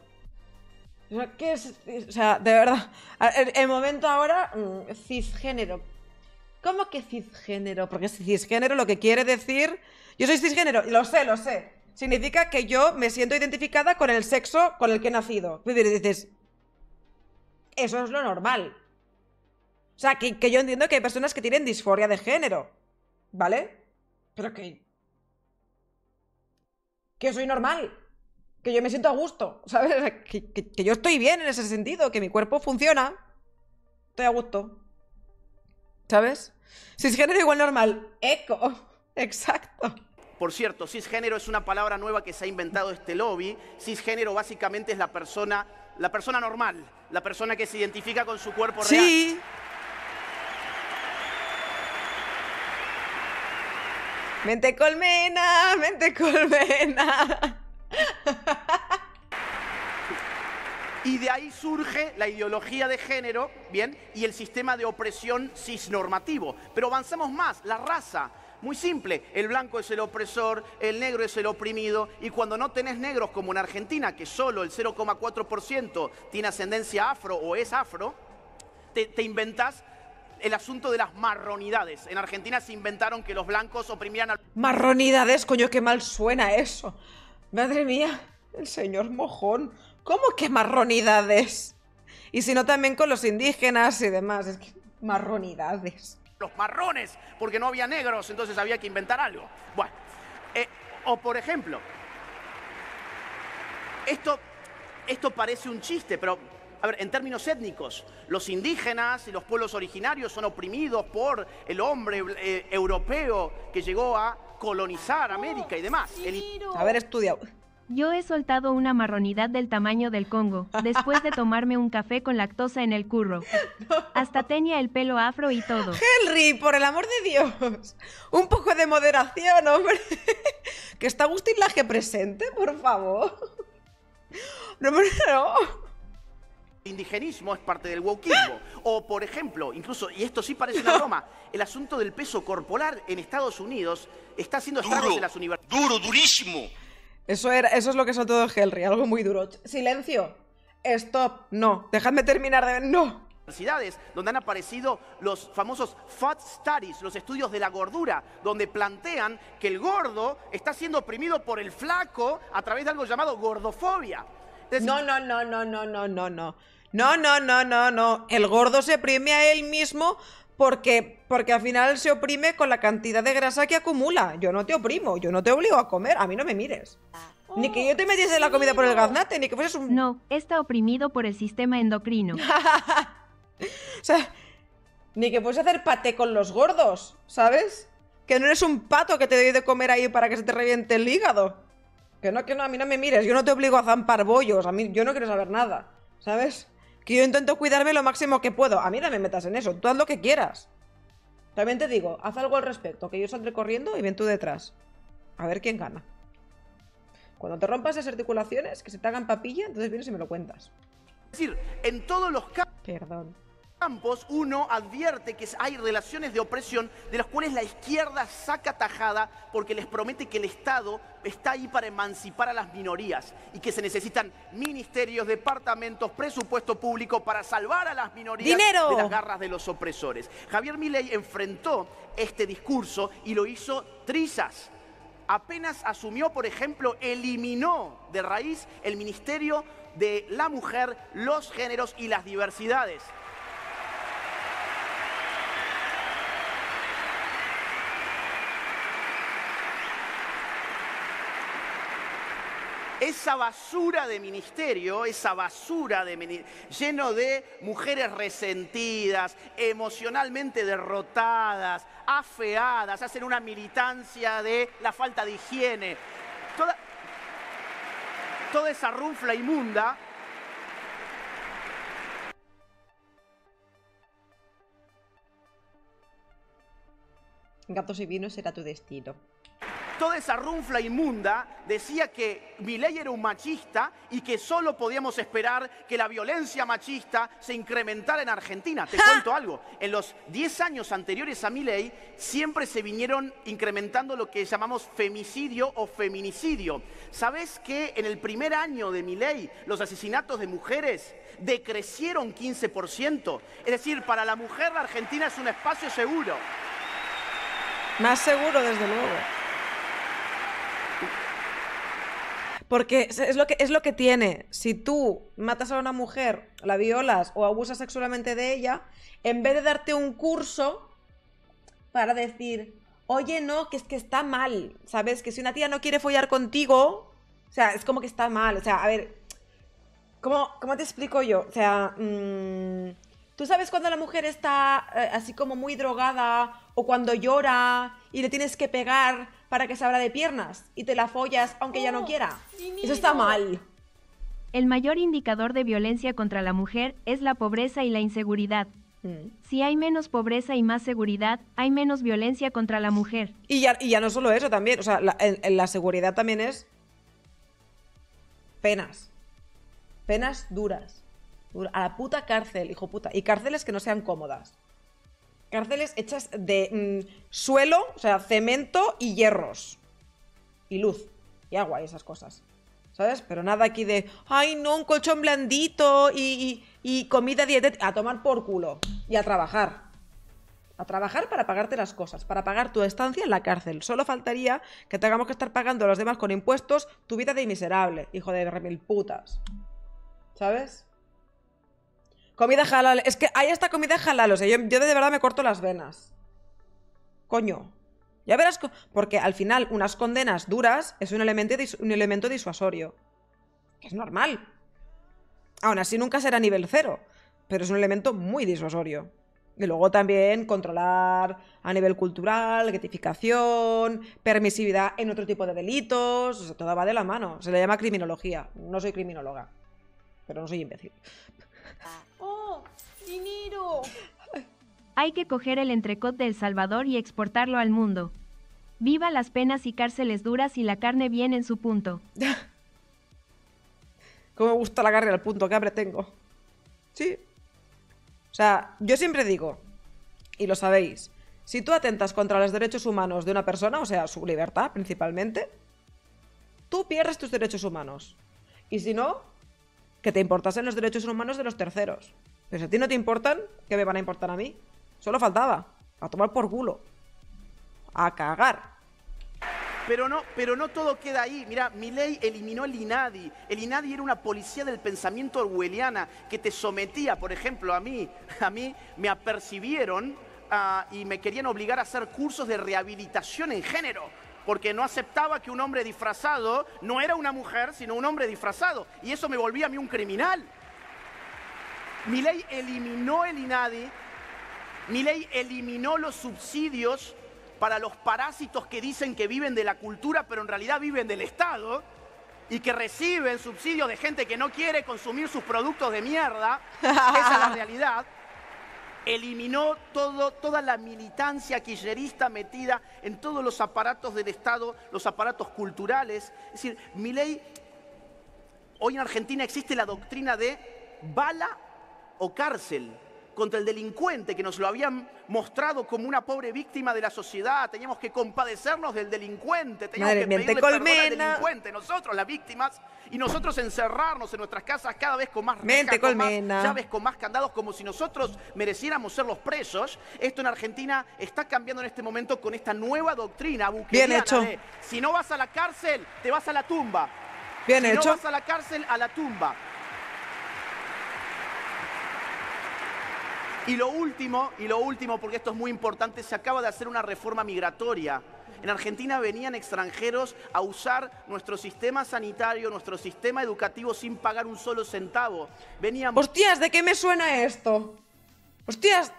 O sea, ¿qué es? O sea, de verdad, el momento ahora, cisgénero. ¿Cómo que cisgénero? Porque cisgénero lo que quiere decir... Yo soy cisgénero, lo sé. Significa que yo me siento identificada con el sexo con el que he nacido. Y dices, eso es lo normal. O sea, que yo entiendo que hay personas que tienen disforia de género, ¿vale? Pero que soy normal, que yo me siento a gusto, ¿sabes? Que yo estoy bien en ese sentido, que mi cuerpo funciona, estoy a gusto, ¿sabes? Cisgénero igual normal, eco, exacto. Por cierto, cisgénero es una palabra nueva que se ha inventado este lobby. Cisgénero básicamente es la persona normal, la persona que se identifica con su cuerpo real. Sí. Mente colmena, mente colmena. Y de ahí surge la ideología de género, ¿bien? Y el sistema de opresión cisnormativo. Pero avanzamos más, la raza. Muy simple, el blanco es el opresor, el negro es el oprimido, y cuando no tenés negros como en Argentina, que solo el 0,4% tiene ascendencia afro o es afro, te inventás el asunto de las marronidades. En Argentina se inventaron que los blancos oprimían a... Marronidades, coño, qué mal suena eso. Madre mía, el señor mojón. ¿Cómo que marronidades? Y si no también con los indígenas y demás, es que marronidades. Los marrones, porque no había negros, entonces había que inventar algo. Bueno, o por ejemplo, esto parece un chiste, pero a ver, en términos étnicos, los indígenas y los pueblos originarios son oprimidos por el hombre europeo que llegó a colonizar América y demás. Haber estudiado. Yo he soltado una marronidad del tamaño del Congo, después de tomarme un café con lactosa en el curro. Hasta tenía el pelo afro y todo. Henry, por el amor de Dios. Un poco de moderación, hombre. Que está Agustín Laje presente, por favor. No. El indigenismo es parte del wokismo. O, por ejemplo, incluso, y esto sí parece una broma, el asunto del peso corporal en Estados Unidos está haciendo estragos en las universidades. Durísimo. Eso es lo que soltó todo Henry, algo muy duro. Silencio. Stop. No. Dejadme terminar de... No. Universidades donde han aparecido los famosos fat studies, los estudios de la gordura, donde plantean que el gordo está siendo oprimido por el flaco a través de algo llamado gordofobia. No. No. El gordo se oprime a él mismo porque al final se oprime con la cantidad de grasa que acumula. Yo no te oprimo, yo no te obligo a comer, a mí no me mires. Ni que yo te metiese la comida por el gaznate, ni que fueses un... No, está oprimido por el sistema endocrino. O sea, ni que puedes hacer paté con los gordos, ¿sabes? Que no eres un pato que te doy de comer ahí para que se te reviente el hígado. Que no, a mí no me mires, yo no te obligo a zampar bollos, yo no quiero saber nada, ¿sabes? Que yo intento cuidarme lo máximo que puedo. A mí no me metas en eso, tú haz lo que quieras. También te digo, haz algo al respecto, que yo saldré corriendo y ven tú detrás. A ver quién gana. Cuando te rompas esas articulaciones, que se te hagan papilla, entonces vienes y me lo cuentas. Es decir, en todos los casos... Perdón. campos uno advierte que hay relaciones de opresión de las cuales la izquierda saca tajada porque les promete que el Estado está ahí para emancipar a las minorías y que se necesitan ministerios, departamentos, presupuesto público para salvar a las minorías ¡Dinero! de las garras de los opresores. Javier Milei enfrentó este discurso y lo hizo trizas. Apenas asumió, por ejemplo, eliminó de raíz el Ministerio de la Mujer, los Géneros y las Diversidades. Esa basura de ministerio, lleno de mujeres resentidas, emocionalmente derrotadas, afeadas, hacen una militancia de la falta de higiene. Toda esa runfla inmunda Gatos y vinos será tu destino. Toda esa runfla inmunda decía que Milei era un machista y que solo podíamos esperar que la violencia machista se incrementara en Argentina. Te cuento algo. En los 10 años anteriores a Milei siempre se vinieron incrementando lo que llamamos femicidio o feminicidio. ¿Sabés que en el primer año de Milei los asesinatos de mujeres decrecieron 15%? Es decir, para la mujer la Argentina es un espacio seguro. Más seguro, desde luego. Porque es lo que tiene. Si tú matas a una mujer, la violas o abusas sexualmente de ella, en vez de darte un curso para decir, oye, no, que es que está mal, ¿sabes? Que si una tía no quiere follar contigo, o sea, es como que está mal. O sea, a ver, ¿cómo te explico yo? O sea, ¿tú sabes cuando la mujer está así como muy drogada o cuando llora y le tienes que pegar para que se abra de piernas y te la follas aunque ella no quiera? Eso está mal. El mayor indicador de violencia contra la mujer es la pobreza y la inseguridad. Si hay menos pobreza y más seguridad, hay menos violencia contra la mujer. Y ya no solo eso también, o sea, la seguridad también es penas. Penas duras. A la puta cárcel, hijo puta. Y cárceles que no sean cómodas. Cárceles hechas de suelo, o sea, cemento y hierros. Y luz. Y agua y esas cosas. ¿Sabes? Pero nada aquí de, ay no, un colchón blandito y comida dietética. A tomar por culo. Y a trabajar. A trabajar para pagarte las cosas. Para pagar tu estancia en la cárcel. Solo faltaría que tengamos que estar pagando a los demás con impuestos tu vida de miserable. Hijo de remil putas. ¿Sabes? Comida halal. Es que hay esta comida halal. O sea, yo de verdad me corto las venas. Coño. Ya verás. Porque al final, unas condenas duras es un elemento disuasorio. Que es normal. Aún así, nunca será nivel 0. Pero es un elemento muy disuasorio. Y luego también controlar a nivel cultural, gratificación, permisividad en otro tipo de delitos. O sea, todo va de la mano. Se le llama criminología. No soy criminóloga. Pero no soy imbécil. ¡Oh! ¡Dinero! Hay que coger el entrecot de El Salvador y exportarlo al mundo. Viva las penas y cárceles duras y la carne bien en su punto. Cómo me gusta la carne al punto, qué hambre tengo. Sí. O sea, yo siempre digo, y lo sabéis, si tú atentas contra los derechos humanos de una persona, o sea, su libertad principalmente, tú pierdes tus derechos humanos. Y si no, que te importasen los derechos humanos de los terceros. Pero si a ti no te importan, ¿qué me van a importar a mí? Solo faltaba. A tomar por culo. A cagar. Pero no todo queda ahí. Mira, Milei eliminó el INADI. El INADI era una policía del pensamiento orwelliana que te sometía, por ejemplo, a mí me apercibieron y me querían obligar a hacer cursos de rehabilitación en género, porque no aceptaba que un hombre disfrazado no era una mujer, sino un hombre disfrazado. Y eso me volvía a mí un criminal. Milei eliminó el INADI. Milei eliminó los subsidios para los parásitos que dicen que viven de la cultura, pero en realidad viven del Estado, y que reciben subsidios de gente que no quiere consumir sus productos de mierda. Esa es la realidad. Eliminó toda la militancia kirchnerista metida en todos los aparatos del Estado, los aparatos culturales. Es decir, Milei, hoy en Argentina existe la doctrina de bala o cárcel. contra el delincuente, que nos lo habían mostrado como una pobre víctima de la sociedad. Teníamos que compadecernos del delincuente, teníamos que pedirle perdón al delincuente, nosotros las víctimas, y nosotros encerrarnos en nuestras casas cada vez con más rejas, con más llaves, con más candados, como si nosotros mereciéramos ser los presos. Esto en Argentina está cambiando en este momento con esta nueva doctrina buqueriana de si no vas a la cárcel, te vas a la tumba. Bien hecho. Si no vas a la cárcel, a la tumba. Y lo último, porque esto es muy importante, se acaba de hacer una reforma migratoria. En Argentina venían extranjeros a usar nuestro sistema sanitario, nuestro sistema educativo sin pagar un solo centavo. Venían... ¡Hostias! ¿De qué me suena esto? ¡Hostias!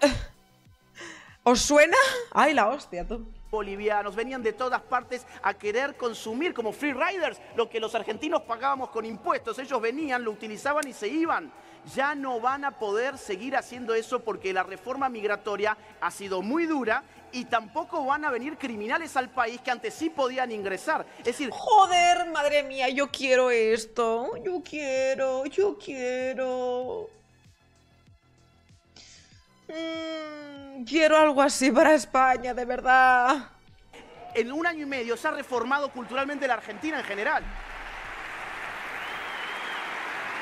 ¿Os suena? ¡Ay, la hostia, tú! Bolivianos, venían de todas partes a querer consumir como free riders lo que los argentinos pagábamos con impuestos. Ellos venían, lo utilizaban y se iban. Ya no van a poder seguir haciendo eso porque la reforma migratoria ha sido muy dura y tampoco van a venir criminales al país que antes sí podían ingresar. Es decir... ¡Joder, madre mía! Yo quiero esto. Yo quiero. Quiero algo así para España, de verdad. En 1 año y medio se ha reformado culturalmente la Argentina en general.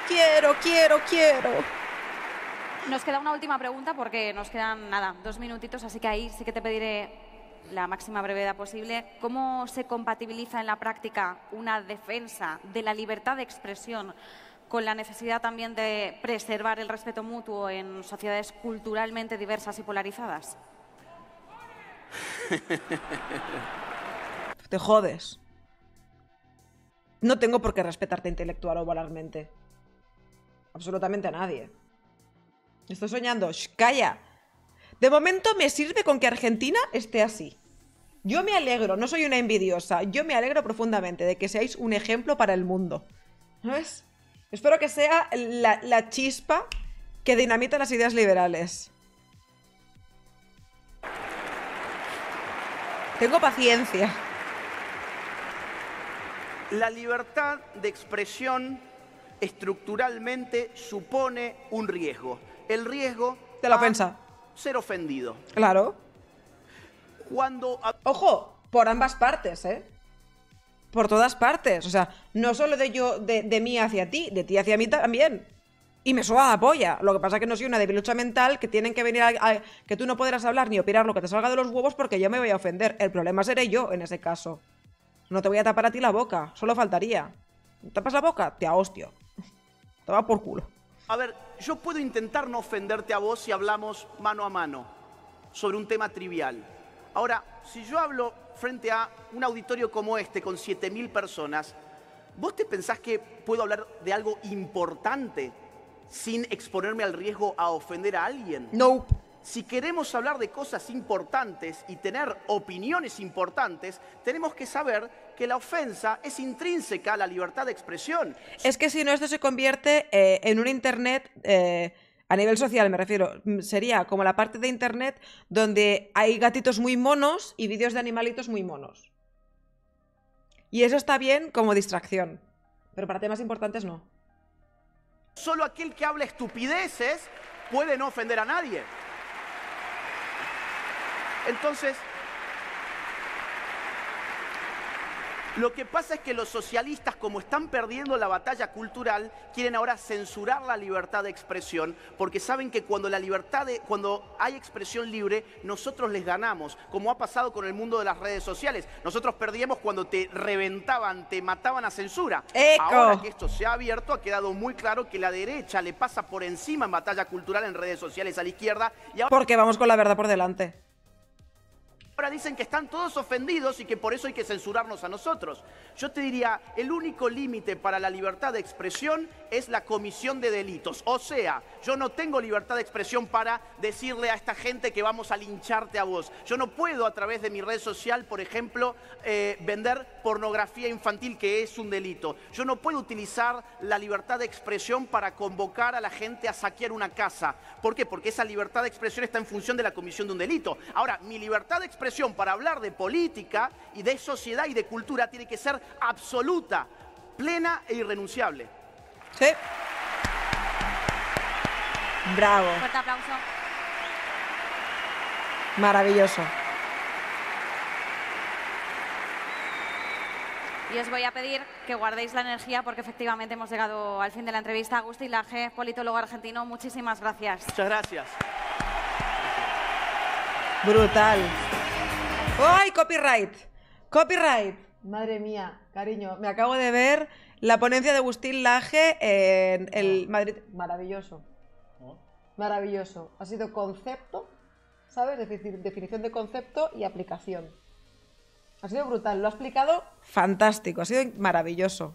Quiero. Nos queda una última pregunta porque nos quedan, 2 minutitos, así que ahí sí que te pediré la máxima brevedad posible. ¿Cómo se compatibiliza en la práctica una defensa de la libertad de expresión con la necesidad también de preservar el respeto mutuo en sociedades culturalmente diversas y polarizadas? Te jodes. No tengo por qué respetarte intelectual o moralmente. Absolutamente a nadie. Estoy soñando. ¡Shh, calla! De momento me sirve con que Argentina esté así. Yo me alegro, no soy una envidiosa. Yo me alegro profundamente de que seáis un ejemplo para el mundo. ¿Sabes? Espero que sea la chispa que dinamita las ideas liberales. Tengo paciencia. La libertad de expresión estructuralmente supone un riesgo. El riesgo de la ofensa. Ser ofendido. Claro. Cuando... Ojo, por ambas partes, ¿eh? Por todas partes. O sea, no solo de mí hacia ti, de ti hacia mí también. Y me suba la polla. Lo que pasa es que no soy una debilucha mental que tienen que venir que tú no podrás hablar ni opinar lo que te salga de los huevos porque yo me voy a ofender. El problema seré yo en ese caso. No te voy a tapar a ti la boca. Solo faltaría. ¿Me tapas la boca? Te ahostio. Te va por culo. A ver, yo puedo intentar no ofenderte a vos si hablamos mano a mano sobre un tema trivial. Ahora, si yo hablo frente a un auditorio como este con 7000 personas, ¿vos te pensás que puedo hablar de algo importante sin exponerme al riesgo a ofender a alguien? No. Si queremos hablar de cosas importantes y tener opiniones importantes, tenemos que saber que la ofensa es intrínseca a la libertad de expresión. Es que si no, esto se convierte en un internet, a nivel social me refiero, sería como la parte de internet donde hay gatitos muy monos y vídeos de animalitos muy monos. Y eso está bien como distracción, pero para temas importantes no. Solo aquel que habla estupideces puede no ofender a nadie. Entonces, lo que pasa es que los socialistas, como están perdiendo la batalla cultural, quieren ahora censurar la libertad de expresión, porque saben que cuando hay expresión libre, nosotros les ganamos, como ha pasado con el mundo de las redes sociales. Nosotros perdíamos cuando te reventaban, te mataban a censura. ¡Eco! Ahora que esto se ha abierto, ha quedado muy claro que la derecha le pasa por encima en batalla cultural en redes sociales a la izquierda. Y ahora... Porque vamos con la verdad por delante. Ahora dicen que están todos ofendidos y que por eso hay que censurarnos a nosotros. Yo te diría, el único límite para la libertad de expresión es la comisión de delitos. O sea, yo no tengo libertad de expresión para decirle a esta gente que vamos a lincharte a vos. Yo no puedo a través de mi red social, por ejemplo, vender pornografía infantil, que es un delito. Yo no puedo utilizar la libertad de expresión para convocar a la gente a saquear una casa. ¿Por qué? Porque esa libertad de expresión está en función de la comisión de un delito. Ahora, mi libertad de expresión para hablar de política y de sociedad y de cultura tiene que ser absoluta, plena e irrenunciable. Sí. Bravo. Fuerte aplauso. Maravilloso. Y os voy a pedir que guardéis la energía porque efectivamente hemos llegado al fin de la entrevista. Agustín Laje, politólogo argentino, muchísimas gracias. Muchas gracias. Brutal. ¡Ay, copyright! ¡Copyright! Madre mía, cariño, me acabo de ver la ponencia de Agustín Laje en el Madrid. Maravilloso. Maravilloso. Ha sido concepto, ¿sabes? Es decir, definición de concepto y aplicación. Ha sido brutal, lo ha explicado fantástico, ha sido maravilloso.